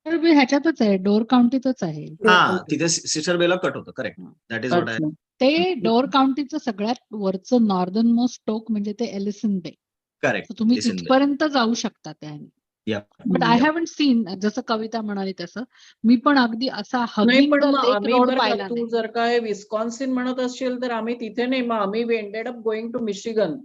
तर मी ह्याच्यातच आहे, डोर काउंटीतच आहे. हा, तिथे सिस्टर बेला कट होतं, correct. That is what I. अच्छा ते डोर काउंटीचं सगळ्यात वरचं नॉर्दर्न मोस्ट टोक म्हणजे ते एलिसन बे. करेक्ट, तुम्ही लिसन बे. तिथपर्यंत जाऊ शकता त्याने. या, बट आय हॅव्हंट सीन, जसं कविता म्हणाली तसं, मी पण अगदी असा नाही, हगिंग पण द मग लेक आम्ही रोड बरं का, पाहिला तू नाही. जर का हे विस्कॉन्सिन म्हणत असशील तर आम्ही तिथे नाही, मग आम्ही ended up going to Michigan.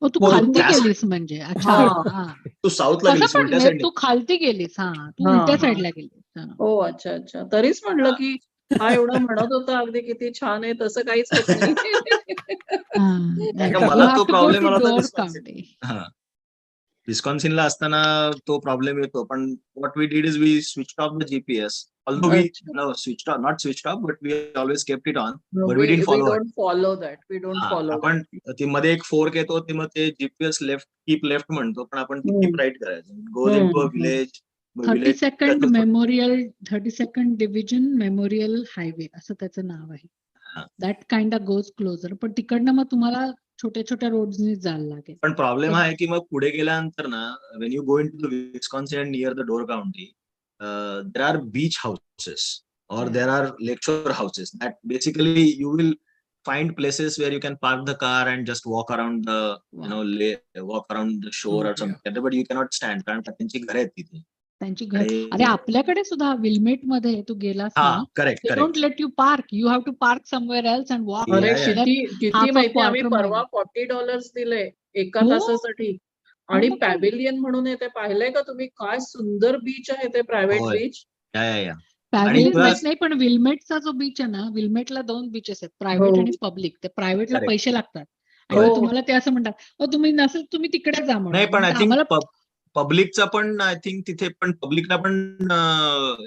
तू हो, खालती त्यास- गेलीस म्हणजे. अच्छा, हा. हा. तू साऊथला कसं गेलीस, पण उलट्या म्हणजे साईडने. तू खालती गेलीस, हा, तू हा, उलट्या हा. साईडला गेलीस. हा. हो, अच्छा अच्छा. तरीच म्हणलं की हा एवढा म्हणत होता अगदी किती छान आहे, तसं काहीच होत नाही. हा, नाही, का you मला have तो to go प्रॉब्लेम to आला होता door विस्कॉन्सिन. county. हा, विस्कॉन्सिनला असताना तो प्रॉब्लेम येतो. पण what we did is we switch off the GPS. Although we अच्छा. Not switch off, but we always kept it on. No, but we didn't we follow it. don't follow that. We don't follow आपण that. ती मध्ये एक fork येतो, ते मग ते GPS keep left म्हणतो, पण आपण कीप हम्म. राईट करायचं. Goes in to a hmm. Village. 32nd memorial, 32nd division memorial highway असं त्याचं नाव आहे. That kind of goes closer. पण तिकडनं मग तुम्हाला छोट्या छोट्या रोड्सनी जायला लागेल. पण प्रॉब्लेम हा आहे की मग पुढे गेल्यानंतर ना, when you go in to the Wisconsin near the Door County, there are beach houses or there are lakeshore houses that basically you will find places where you can park the car and just walk around the walk around the shore or something, but you cannot stand कारण त्यांची घरे आहेत तिथे. त्यांची घर. अरे आपल्याकडे सुद्धा विलमेट मध्ये तू गेलास ना, correct they don't let you park. You have to park somewhere else and walk. अरे Yeah, yeah. किती माहिती, आम्ही परवा $40 दिले एका हो? तासासाठी. आणि हो. पॅव्हिलियन म्हणून आहे, ते पाहिलंय का तुम्ही? काय सुंदर बीच आहे ते, प्रायव्हेट होय. बीच. या. पॅव्हिलियन तुला- नाही, पण विलमेटचा जो बीच आहे ना, विलमेटला 2 बीचेस आहेत, प्रायव्हेट हो. आणि पब्लिक. ते प्रायव्हेटला Correct. पैसे लागतात आणि हो. मग तुम्हाला ते असं म्हणतात, तुम्ही नसेल तुम्ही तिकडे जा म्हणून. नाही, पण आय तर थिंक आम्हाला पब्लिकचा पण आय थिंक तिथे पण पब्लिकला पण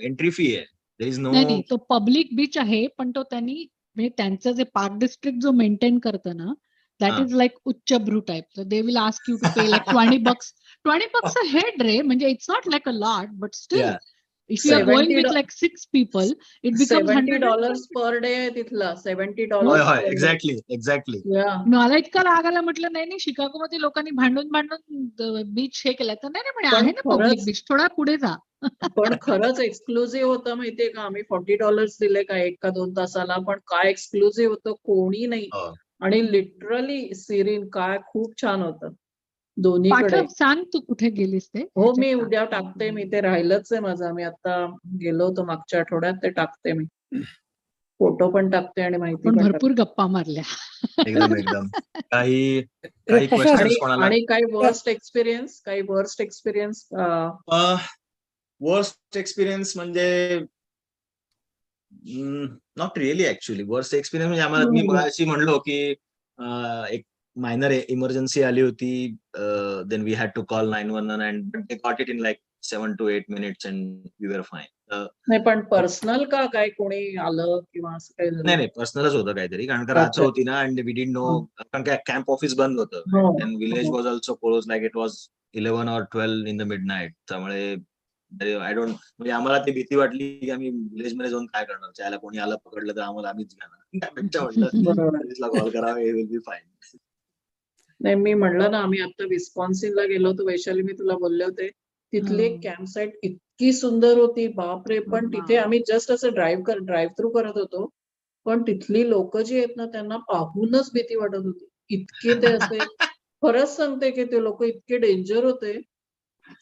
एंट्री फी आहे. There is no. नाही, तो पब्लिक बीच आहे, पण तो त्यांनी म्हणजे त्यांचं जे पार्क डिस्ट्रिक्ट जो मेंटेन करतं ना, दॅट इज लाईक उच्चभ्रू टाईप. तर they will ask you to pay like $20 a head रे, म्हणजे it's not like a lot, but still if you are going with like 6 people, it becomes $70 per day आहे तिथला. $70 होय, per day. Exactly. Yeah. मला इतका राग आला, म्हटलं नाही शिकागोमध्ये लोकांनी भांडून बीच हे केलं. तर नाही म्हणे, पण आहे ना पब्लिक खरंच- बीच, थोडा पुढे जा. पण खरंच एक्सक्लुझिव्ह होतं माहितीये का? आम्ही $40 दिले का 1 का 2 तासाला, पण काय एक्सक्लुझिव्ह होतं, कोणी नाही. आणि लिटरली सिरीन, काय खूप छान होतं दोन्हीकडे. पाठव, सांग तू कुठे गेलीस ते. हो, मी उद्या टाकते. मी ते राहिलंच आहे माझं. मी आता गेलो होतो मागच्या आठवड्यात, ते टाकते मी. फोटो पण टाकते आणि माहिती पण पण भरपूर गप्पा मारल्या. एकदम काही काही प्रशांत, क्वेश्चन्स कोणाला? आणि काही वर्स्ट एक्सपिरियन्स वर्स्ट एक्सपिरियन्स म्हणजे not really actually. Worst experience म्हणजे आम्हाला मी मगाशी म्हणलो की एक मायनर इमर्जन्सी आली होती. Then we had to call 911 and they got it in like 7 to 8 minutes and we were fine. नाही, पण पर्सनल का काय कोणी आलं किंवा असं काही झालं? नाही पर्सनलच होतं काहीतरी, कारण का रात्र अच्छा. होती ना अँड वी डिडंट नो, कारण काय कॅम्प ऑफिस बंद होतं हो, and village was also close, like it was 11 or 12 in the midnight. त्यामुळे आय डोंट, म्हणजे आम्हाला ती भीती वाटली की आम्ही विलेज मध्ये जाऊन काय करणार, त्याला कोणी आलं पकडलं तर आम्हाला आम्हीच घेणार. त्यापेक्षा म्हटलं बरोबर आहे. पोलिसला कॉल करावा, हे विल बी फाईन. नाही, मी म्हणलं ना, आम्ही आता विस्कॉन्सिनला गेलो होतो, वैशाली, मी तुला बोलले होते. तिथली हो. कॅम्प साईट इतकी सुंदर होती, बापरे. पण तिथे आम्ही जस्ट असं ड्राईव्ह थ्रू करत होतो, पण तिथली लोक जी आहेत ना, त्यांना पाहूनच भीती वाटत होती. इतके ते असे खरंच सांगते की ते लोक इतके डेंजर होते.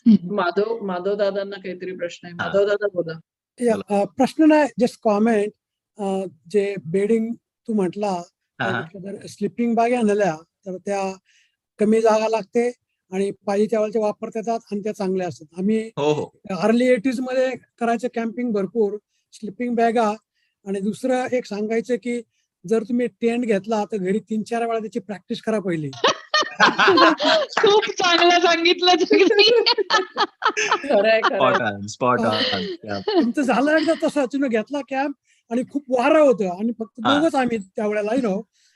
माधव दादांना काहीतरी प्रश्न आहे. माधव दादा बोला. प्रश्न नाही, जस्ट कॉमेंट. जे बेडिंग तू म्हटला, जर स्लिपिंग बॅग आणल्या तर त्या कमी जागा लागते आणि पाहिजे त्यावेळेला वापरता येतात आणि त्या चांगल्या असतात. आम्ही अर्ली 80s मध्ये करायचं कॅम्पिंग भरपूर, स्लिपिंग बॅगा. आणि दुसरं एक सांगायचं की जर तुम्ही टेंट घेतला तर घरी 3-4 वेळा त्याची प्रॅक्टिस करा पहिली. खूप चांगलं सांगितलं तुम्ही. Spot on. तुमचं झालं एकदा तसं, तुम्ही घेतला कॅम्प आणि खूप वारं होतं आणि फक्त दोघंच आम्ही त्यावेळेला,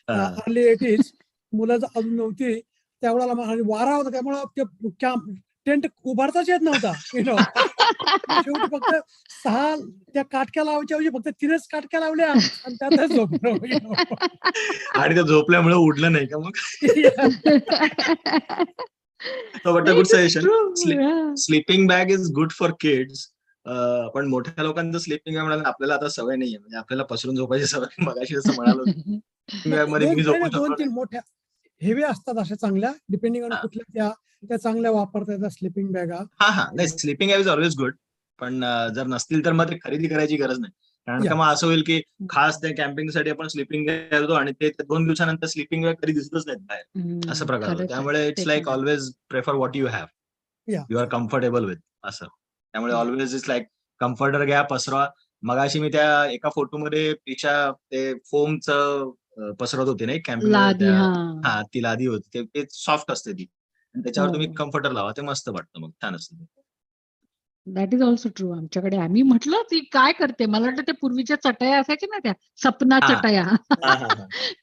अर्ली 80s, मुलं अजून नव्हती त्यावेळेला, वारा होता त्यामुळं ते कॅम्प टेंट उभारताच येत नव्हता. शेवटी फक्त 6 त्या काटक्या लावायच्या ऐवजी फक्त 3च काटक्या लावल्या आणि त्यातच झोपलो. आणि ते झोपल्यामुळे उडलं नाही का मग? Good suggestion. Sleeping bag is good for kids. पण मोठ्या लोकांचं स्लीपिंग बॅग म्हणाल, आपल्याला आता सवय नाहीये, म्हणजे आपल्याला पसरून झोपायची सवय. मगाशी जसं म्हणालो, मध्ये मी झोपू शकतो. 2-3 मोठ्या हेवी असतात अशा चांगल्या, डिपेंडिंग ऑन कुठल्या त्या चांगल्या वापरता येतात स्लीपिंग बॅगा. नाही, sleeping bag is always good. पण जर नसतील तर मग ते खरेदी करायची गरज नाही, कारण का मग असं होईल की खास त्या कॅम्पिंगसाठी आपण स्लीपिंग बॅग घेतो आणि ते 2 दिवसानंतर स्लीपिंग बॅग कधी दिसतच नाहीत बाहेर, असं प्रकार होतो. त्यामुळे it's like always prefer what you have, you are comfortable with, असं. त्यामुळे ऑलवेज इट्स लाईक कम्फर्टर घ्या, पसरवा. मगाशी मी त्या एका फोटोमध्ये पेक्षा ते फोमचं पसरत होते नाही कॅम्पिंग, ती लादी होती, ते सॉफ्ट असते ती, आणि त्याच्यावर तुम्ही कम्फर्टर लावा, ते मस्त वाटतं, मग छान असतं. That is also true. आमच्याकडे आम्ही म्हटलं ती काय करते, मला वाटतं ते पूर्वीच्या चटया असायच्या ना, त्या सपना चटया,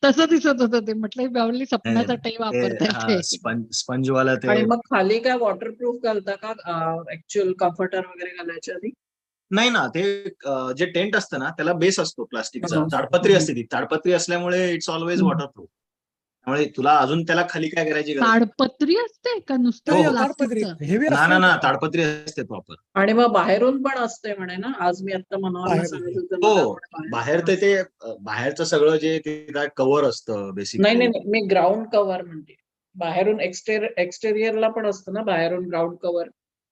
तसं दिसत होतं ते. म्हटलं बावली सपना चटई वापरताय स्पंजवाला ते. आणि मग खाली काय वॉटरप्रूफ घालता का ऍक्च्युअल कम्फर्टर वगैरे घालायच्या आधी? नाही ना, ते जे टेंट असतं ना, त्याला बेस असतो प्लास्टिकचा, ताडपत्री असते. ती ताडपत्री असल्यामुळे इट्स ऑलवेज वॉटरप्रूफ. त्यामुळे तुला अजून त्याला खाली काय करायची गरज? ताडपत्री असते का नुसतं प्लास्टिकचं? ना, ताडपत्री असते प्रॉपर. आणि मग बाहेरून पण असते म्हणे ना, आज मी आता मनोहरला सांगितलं. हो, बाहेर ते बाहेरचं सगळं जे कव्हर असतं बेसिकली. नाही, मी ग्राउंड कव्हर म्हणते. बाहेरून एक्सटेरियरला पण असतं ना बाहेरून ग्राउंड कव्हर.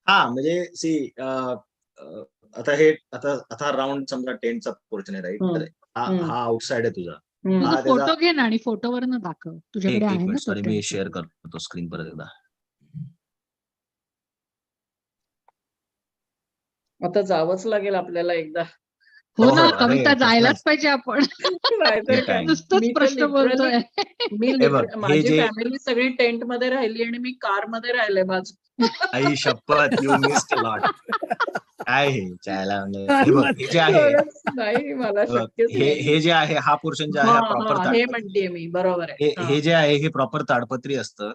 म्हणजे सी, आता राऊंड समजा टेंटचा पोर्शन आहे, राईट? हा आउटसाइड आहे तुझा. फोटो घे ना आणि फोटोवरनं दाखव, तुझ्याकडे आहे ना. सॉरी, मी शेअर करतो स्क्रीन परत एकदा. आता जावंच लागेल आपल्याला एकदा. हो ना, कविता, जायलाच पाहिजे आपण. नुसतंच प्रश्न बोलतोय. माझी फॅमिली सगळी टेंट मध्ये राहिली आणि मी कार मध्ये राहिले बाजू. आई शपथ, यू मिस्ड अ लॉट. काय हे हे जे आहे, नाही, मला शक्यच नाही. हे जे आहे, हा पोर्शन जे आहे प्रॉपर, हे म्हणते मी, बरोबर आहे. हे जे आहे हे प्रॉपर ताडपत्री असतं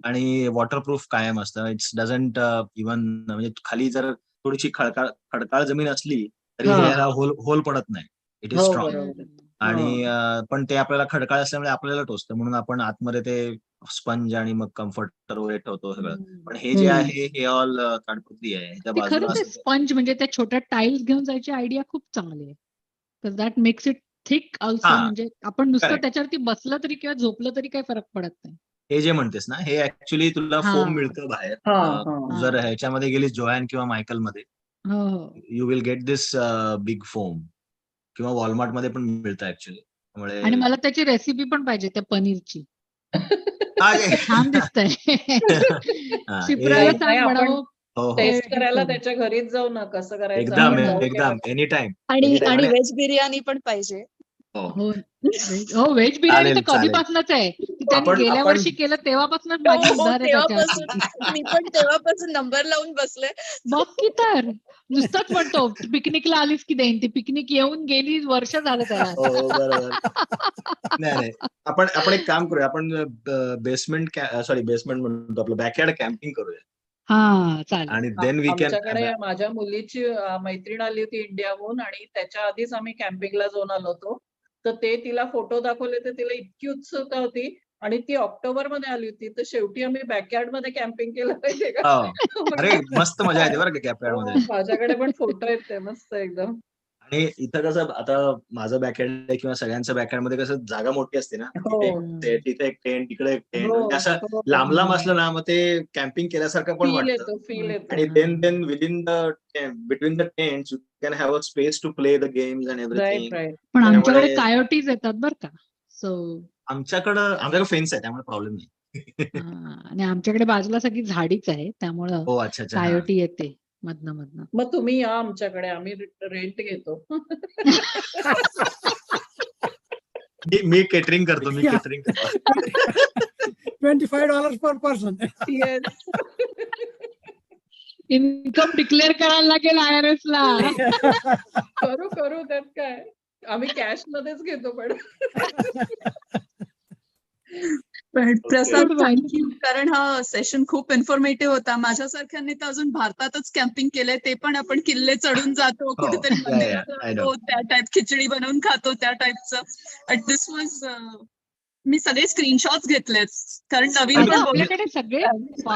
आणि वॉटरप्रूफ कायम असतं. इट्स डझंट इव्हन, म्हणजे खाली जर थोडीशी खडकाळ जमीन असली तरी ह्याला होल पडत नाही. It is strong. आणि पण ते आपल्याला खडकाळ असल्यामुळे आपल्याला टोचतं, म्हणून आपण आतमध्ये ते स्पंज आणि मग कम्फर्टर वगैरे ठेवतो सगळं. पण हे जे आहे हे ऑल ताडपत्री आहे. ह्याच्या बाजूला स्पंज म्हणजे त्या छोट्या टाईल्स घेऊन जायची आयडिया खूप चांगली आहे. तर that makes it thick also. म्हणजे आपण नुसतं त्याच्यावरती बसलं तरी किंवा झोपलं तरी काही फरक पडत नाही. हे जे म्हणतेस ना, हे ऍक्च्युली तुला फोम मिळतं बाहेर. जर ह्याच्यामध्ये गेलीस जोयान किंवा मायकल मध्ये, you will get this big foam, किंवा वॉलमार्ट मध्ये पण मिळतं ऍक्च्युली. आणि मला त्याची रेसिपी पण पाहिजे त्या पनीरची. छान दिसतंय. शिप्राला नाही, सांग आपण म्हणावं. हो हो टेस्ट करायला करू. त्याच्या घरीच जाऊ ना, कसं करायचं एकदम आपण जाऊ एकदम केव्हा. Any time. आणि व्हेज बिर्याणी पण पाहिजे. हो हो व्हेज बिर्याणी तर चालेल, चालेल. कधीपासूनच आहे. ती त्यांनी आपण- गेल्या आपण- वर्षी केलं तेव्हापासूनच माझी हो, उधार आहे तेव्हापासून त्याच्यावरती. मी पण तेव्हापासून नंबर लावून बसले. बघ की तर नुसतंच म्हणतो पिकनिकला आलीस की देईन. ती पिकनिक येऊन गेली, वर्ष झालं त्याला. हो बरोबर. नाही आपण एक काम करूया, आपण बेसमेंट म्हणतो आपलं बॅकयार्ड कॅम्पिंग करूया हा चालेल. आणि देन वी कॅन. आमच्याकडे माझ्या मुलीची मैत्रीण आली होती इंडियाहून आणि त्याच्या आधीच आम्ही कॅम्पिंगला जाऊन आलो होतो. तर ते तिला फोटो दाखवले तर तिला इतकी उत्सुकता होती आणि ती ऑक्टोबरमध्ये आली होती. तर शेवटी आम्ही बॅकयार्ड मध्ये कॅम्पिंग केलं पाहिजे का? अरे मस्त मजा येते बरं का कॅम्पयार्ड मध्ये. माझ्याकडे पण फोटो आहेत ते मस्त एकदम. आणि इथं कसं आता माझं बॅकयार्ड किंवा सगळ्यांचं बॅकयार्ड मध्ये कसं जागा मोठी असते ना, हो. तिथे एक टेंट तिकडे एक टेंट, हो, असं हो. लांब लांब असलं ना मग ते कॅम्पिंग केल्यासारखं पण फील वाटतं. येतो, फील येतो. आणि then within between the tents you can have a space to play the games and everything. Right. पण आमच्याकडे त्यामुळे- कायोटीज येतात बरं का. सो आमच्याकडे फेन्स आहे त्यामुळे प्रॉब्लेम नाही. आणि आमच्याकडे बाजूला सगळी झाडीच आहे त्यामुळं हो अच्छा अच्छा. हा. कायोटी येते मधनं. मग तुम्ही या आमच्याकडे, आम्ही रेंट घेतो. मी केटरिंग करतो. $25 per person. Yes. Income declare करायला लागेल IRS ला. करू त्यात काय. आम्ही कॅश मध्येच घेतो पण. पण प्रसाद Good one. थँक्यू, कारण हा सेशन खूप इन्फॉर्मेटिव्ह होता. माझ्यासारख्यांनी तर अजून भारतातच कॅम्पिंग केलंय. ते पण आपण किल्ले चढून जातो, कुठेतरी yeah, मंदिरात I know. जातो, त्या टाईप खिचडी बनवून खातो, त्या टाईपचं. दिस वॉज मी सगळे स्क्रीनशॉट्स घेतलेत, कारण नवीन अगं पण आपल्याकडे सगळे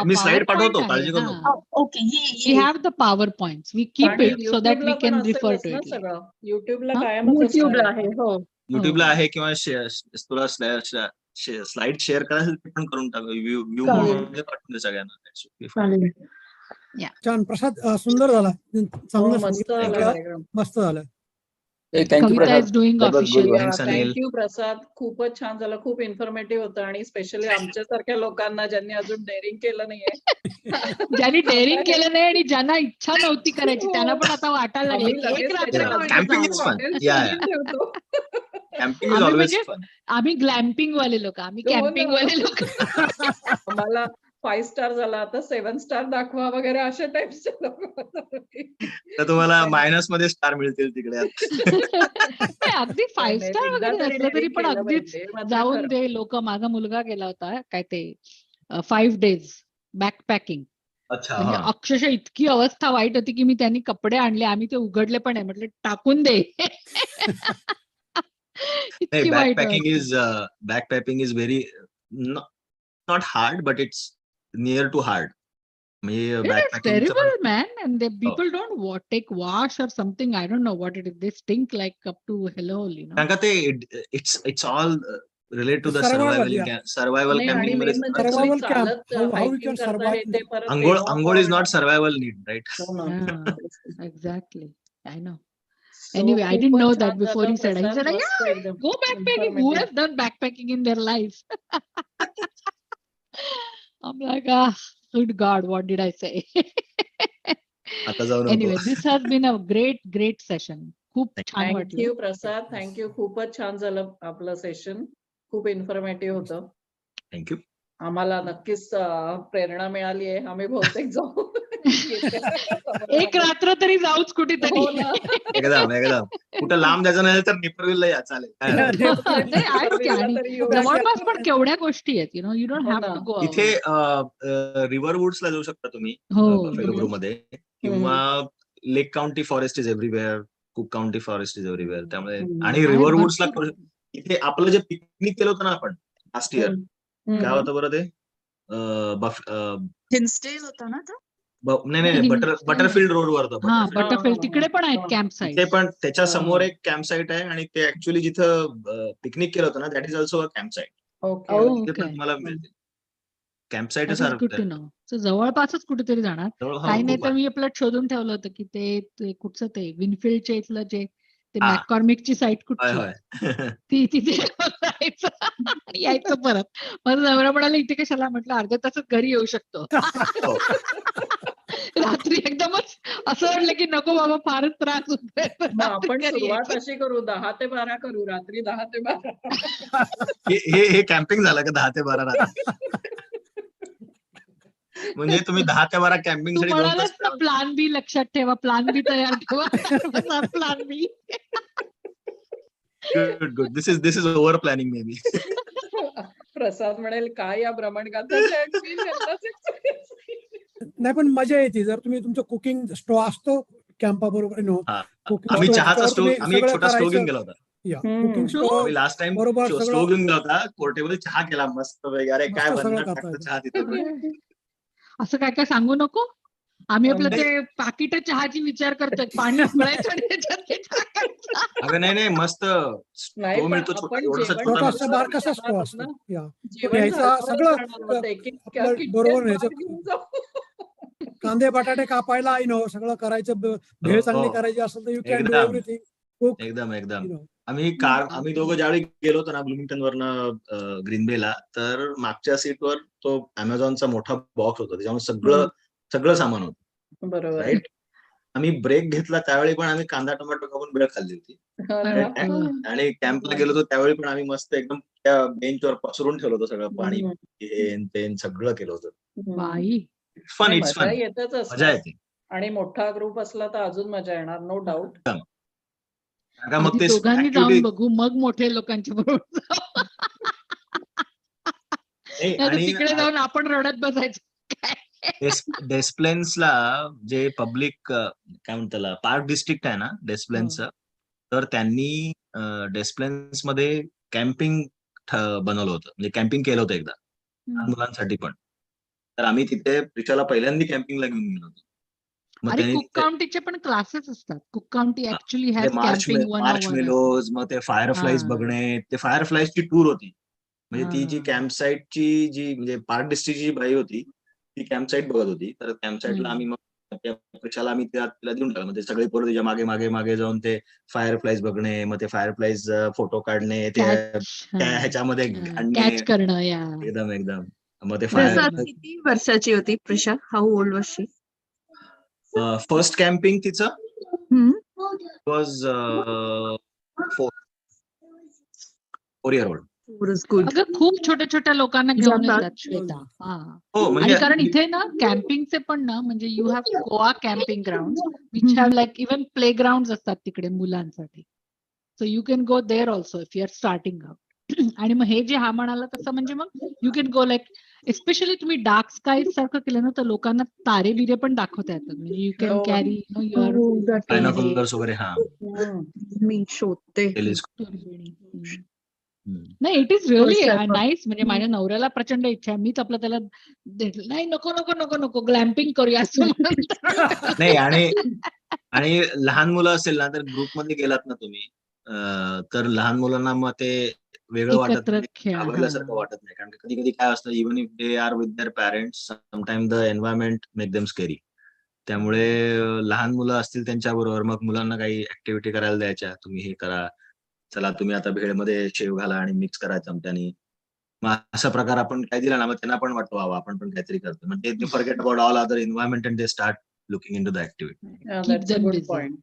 मी slide पाठवतो, काळजी करू नको. Okay we have the power points. We keep आणि इट सो दॅट वी युट्यूबला कॅन पण रिफर असेलच टू ना इट. सगळं. युट्यूबला हा? कायमच असणार युट्यूबला आहे. आहे. हो, युट्यूबला आहे किंवा तुला स्लाइड शेअर करायला ते पण करून टाक. व्ह्यू चालेल. मध्ये पाठवून दे सगळ्यांना. चालेल. छान प्रसाद, सुंदर झाला. चांगलं मस्त सांगितलं झाला सगळं. कार्यक्रम. मस्त झालं. Thank you Kavita Prasad. Is doing That was good official. one. Thanks, Anil. Thank you Prasad. खूपच छान झालं. खूप इन्फॉर्मेटिव्ह होतं आणि स्पेशली आमच्यासारख्या लोकांना ज्यांनी अजून डेअरिंग केलं नाहीये. ज्यांनी डेअरिंग केलं नाही आणि ज्यांना इच्छा नव्हती करायची हो. त्यांना पण आता वाटायला लागले आम्ही की एक लगेच रात्र त्याच्या का होईना Camping is जावं. fun. हॉटेल Yeah, शोधून ठेवतो. कॅम्पिंग इज आम्ही ऑलवेज म्हणजे फन. आम्ही ग्लॅम्पिंग वाले लोक, आम्ही हो ना. कॅम्पिंग वाले लोक. आम्हाला 5 स्टार झाला, आता 7 स्टार दाखवा वगैरे अशा टाइपचे लोक. तर तुम्हाला मायनस मध्ये स्टार मिळतील तिकडे. अगदी 5 स्टार एकदा वगैरे तरी नसलं तरी daring पण केलं अगदीच पाहिजे, मात्र जाऊन खरं. दे लोक. माझा मुलगा गेला होता काय ते 5 डेज बॅकपॅकिंग. अच्छा. म्हणजे हा. अक्षरशः इतकी अवस्था वाईट होती की मी त्यांनी कपडे आणले, आम्ही ते उघडले पण आहे, म्हटलं टाकून दे. नाही, इतकी वाईट backpacking is very not hard but it's near to hard. म्हणजे It is backpacking terrible, man, and the people don't take wash or something. I don't know what it is. They stink like up to hellhole, you know. कारण का ते it's all relate to the Survival, yeah. Survival नाही, आणि camping main मध्ये. म्हणजे Survival तुम्ही camp. चालत How we hiking can करता survive हे ते परत आंघोळ तेव्हा is not survival need, right? हो ना. Yeah, exactly. I know. So, Anyway, I didn't खूपच know छान that before झालं he said. He Prasad, said, मस्त "Yeah, एकदम go backpacking. Who informative. has done backpacking in their life?" I'm like, good God, what did I say? आता जाऊ नको. Anyway, this has been a great session. खूप छान वाटलं. Thank you प्रसाद, thank you. खूपच छान झालं आपलं सेशन. खूप इन्फॉर्मेटिव्ह होतं. थँक्यू. आम्हाला नक्कीच प्रेरणा मिळाली आहे. आम्ही बहुतेक जाऊ. एक रात्र तरी जाऊच कुठेतरी. हो ना. एकदम कुठं लांब जायचं नाही तर निपरविलला या, चालेल. काय नाही. नाही, आहेच की. आणि तरी येऊ जवळपास शकतो. पण केवढ्या गोष्टी आहेत, यु नो, यू डोंट हो हॅव ना. To go. इथे रिव्हर वुड्सला जाऊ शकता तुम्ही, हो. बफेलो ग्रोव्ह मध्ये, किंवा Lake County forest is everywhere, Cook County forest is everywhere. त्यामुळे आणि रिव्हर वुड्सला इथे आपलं जे पिकनिक केलं होतं ना आपण लास्ट इयर, काय होतं बरं ते? हिलस्टेल होता ना तो? नाही, बटरफील्ड रोड वर होतं. हा, Butterfield. बटरफील्ड तिकडे पण आहेत कॅम्प तिथे साईट. पण त्याच्या समोर एक कॅम्प साईट आहे आणि ते ऍक्च्युअली जिथं पिकनिक केलं होतं ना, that is also a camp site. Okay. तिथे पण तुम्हाला मिळतील camp site. Good to know. जवळपासच कुठेतरी जाणार. काही नाही तर मी आपलं शोधून ठेवलं होतं की ते कुठचं ते विनफिल्डच्या इथलं जे ते हा. मॅककॉर्मिकची साईट होय कुठची होय ती तिथे जायचं आणि यायचं परत. माझा नवरा म्हणाला इथे कशाला, म्हटलं अर्ध्या तासात घरी येऊ शकतो. हो. रात्री एकदमच असं वाटलं की नको बाबा फारच त्रास होतोय. मग आपण घरी सुरुवात यायचं. अशी करू 10 ते 12 करू, रात्री 10 ते 12. हे कॅम्पिंग झालं का 10 ते 12 रात्री? म्हणजे तुम्ही 10 ते 12 कॅम्पिंग तू साठी 2 तास म्हणालास ना प्लान बी लक्षात ठेवा, प्लान बी तयार ठेवा. Plan B. Good. This is over planning maybe. Prasad म्हणेल काय या भ्रमण गाथाच्या नाही पण मजा येते जर तुम्ही तुमचं कुकिंग स्टो असतो कॅम्पा बरोबर आम्ही चहाचा स्टोव, आम्ही एक छोटा स्टोव घेऊन गेला होता. कुकिंग स्टो आम्ही लास्ट टाइम बरोबर स्टोव सगळं घेऊन गेला होता. पोर्टेबल चहा केला मस्त पैकी. अरे काय मस्त सगळं भन्नाट करता लागतं येतं. चहा तिथे. असं काय काय सांगू नको. आम्ही आपलं ते पाकिट चहाची विचार करतोय, पाणी उकळायचं आणि त्याच्यात ते टाकायचं. अगं नाही मस्त नाही स्टोव पण मिळतो छोटा, आपण एवढासा जेवण छोटा छोटासा मिळतो. बारकासा स्टो असतो. जेवण न्यायचा झाल्यावर सगळं करणार आहोत. एक आपलं kitchen बरोबर bar न्यायचं. घेऊन जाऊ. कांदे बटाटे कापायला सगळं करायचं. भेळ चांगली हो. करायची असेल तर यू कॅन डू एकदम एव्हरीथिंग. कुक एकदम आम्ही दोघं ज्यावेळी गेलो होतो ना ब्लूमिंग्टन वरनं ग्रीन बेला, तर मागच्या सीटवर तो अमेझॉनचा मोठा बॉक्स होता, त्याच्यामुळे सगळं सामान होतं. बरोबर. राईट. आम्ही ब्रेक घेतला त्यावेळी पण आम्ही कांदा टोमॅटो खाऊन भेळ खाल्ली होती. आणि कॅम्पला गेलो होतो त्यावेळी पण आम्ही मस्त एकदम त्या बेंचवर पसरून ठेवलं होतं सगळं, पाणी पेन सगळं केलं होतं. बाई. फन, इट्स मजा फन. येतच मजा असणार. येते. आणि मोठा ग्रुप असला तर अजून मजा येणार, नो डाऊट. मग आधी ते दोघांनी activity- जाऊन बघू, मग मोठे लोकांच्या बरोबर जाऊ. नाहीतर आणि तिकडे जाऊन आपण रडत बसायचं. डेस्प्लेन्सला जे पब्लिक काय म्हणतात त्याला पार्क डिस्ट्रिक्ट आहे ना डेस्प्लेन्सचं, तर त्यांनी डेस्प्लेन्स मध्ये कॅम्पिंग बनवलं होतं, म्हणजे कॅम्पिंग केलं होतं एकदा लहान मुलांसाठी पण. तर आम्ही तिथे रिक्षाला पहिल्यांदा कॅम्पिंगला घेऊन गेलो होतो. मग आणि त्यांनी कुक काउंटीचे पण क्लासेस असतात. Cook county actually has March camping 101. मेलोज, मग ते फायरफ्लाईज बघणे, ते फायरफ्लाईजची टूर होती. म्हणजे ती जी कॅम्पसाईटची जी म्हणजे पार्क डिस्ट्रिक्टची जी बाई होती ती कॅम्पसाईट बघत होती. तर कॅम्पसाईटला आम्ही मग त्या रिक्षाला आम्ही तिला देऊन टाकलं. म्हणजे सगळे पोरं त्याच्या मागे मागे मागे जाऊन ते फायरफ्लाईज बघणे, मग ते फायरफ्लाईज फोटो काढणे, ते ह्याच्यामध्ये आणणे. कॅच करणं. या एकदम मग ते प्रसाद किती वर्षाची होती Prisha? How old was she? First camping तिचं वॉज 4 year old. अगं खूप छोट्या छोट्या लोकांना घेऊन जातात. येतात श्वेता. हो आणि म्हणजे कारण इथे ना कॅम्पिंगचे पण ना म्हणजे you have Goa camping ground which have like even play ground असतात तिकडे मुलांसाठी. So you can go there also if you are starting out. आणि मग हे जे हा म्हणाला तसं म्हणजे मग you can go like especially तुम्ही डार्क स्काय सारखं केलं ना तर लोकांना तारे बिरे पण दाखवता येतात. म्हणजे यू कॅन कॅरी युअर बायनॉक्युलर्स वगैरे. हा मी शोधते. नाही इट इज रिअली नाईस. म्हणजे माझ्या नवऱ्याला प्रचंड इच्छा आहे. मीच आपलं त्याला नाही नको नको नको नको ग्लॅम्पिंग करूया असं म्हणत. नाही आणि लहान मुलं असेल ना तर ग्रुपमध्ये गेलात ना तुम्ही, तर लहान मुलांना मग ते वेगळं वाटत नाही, घाबरल्यासारखं वाटत नाही. कारण कधी कधी काय असतं, even if they are with their parents, sometime the environment make them scary. त्यामुळे लहान मुलं असतील त्यांच्या बरोबर मग मुलांना काही ऍक्टिव्हिटी करायला द्यायच्या. तुम्ही हे करा, चला तुम्ही आता भेळमध्ये शेव घाला आणि मिक्स करा चमट्यानी. मग असा प्रकार आपण काय दिला ना मग त्यांना पण वाटतं वा आपण पण काहीतरी करतो. मग ते forget about all other environment and they start looking in to the activity. Good point.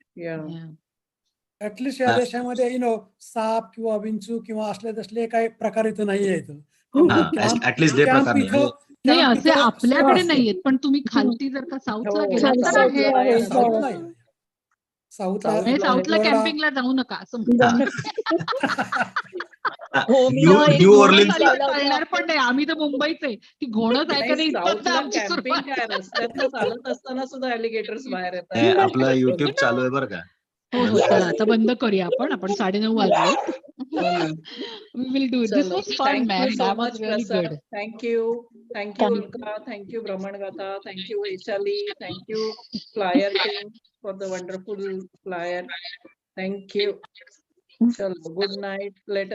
At least या देशामध्ये साप किंवा विंचू किंवा असले तसले काही प्रकार इथं नाहीये इथं. ऍटलिस्ट ते प्रकार नाही. नाही असे आपल्याकडे नाहीयेत. पण तुम्ही खालती जर का साऊथला गेलात तर आहे. साऊथला कॅम्पिंगला जाऊ नका असं न्यू ऑर्लिन्स कळणार पण नाही. आम्ही तर मुंबईचे ती घोणच आहे का नाही साऊथला कॅम्पिंग काय रस्त्यातनं चालत असताना सुद्धा एलिगेटर्स बाहेर येतात. आपलं युट्यूब चालू आहे बरं का. हो चला आता बंद करूया आपण 9:30 वाजले. We will do it. This was fun, man. That was really good. Thank you Ulka, thank you भ्रमण गाथा, thank you Vaishali, thank you flyer team for the wonderful flyer. Thank you. चलो गुड नाईट. लेट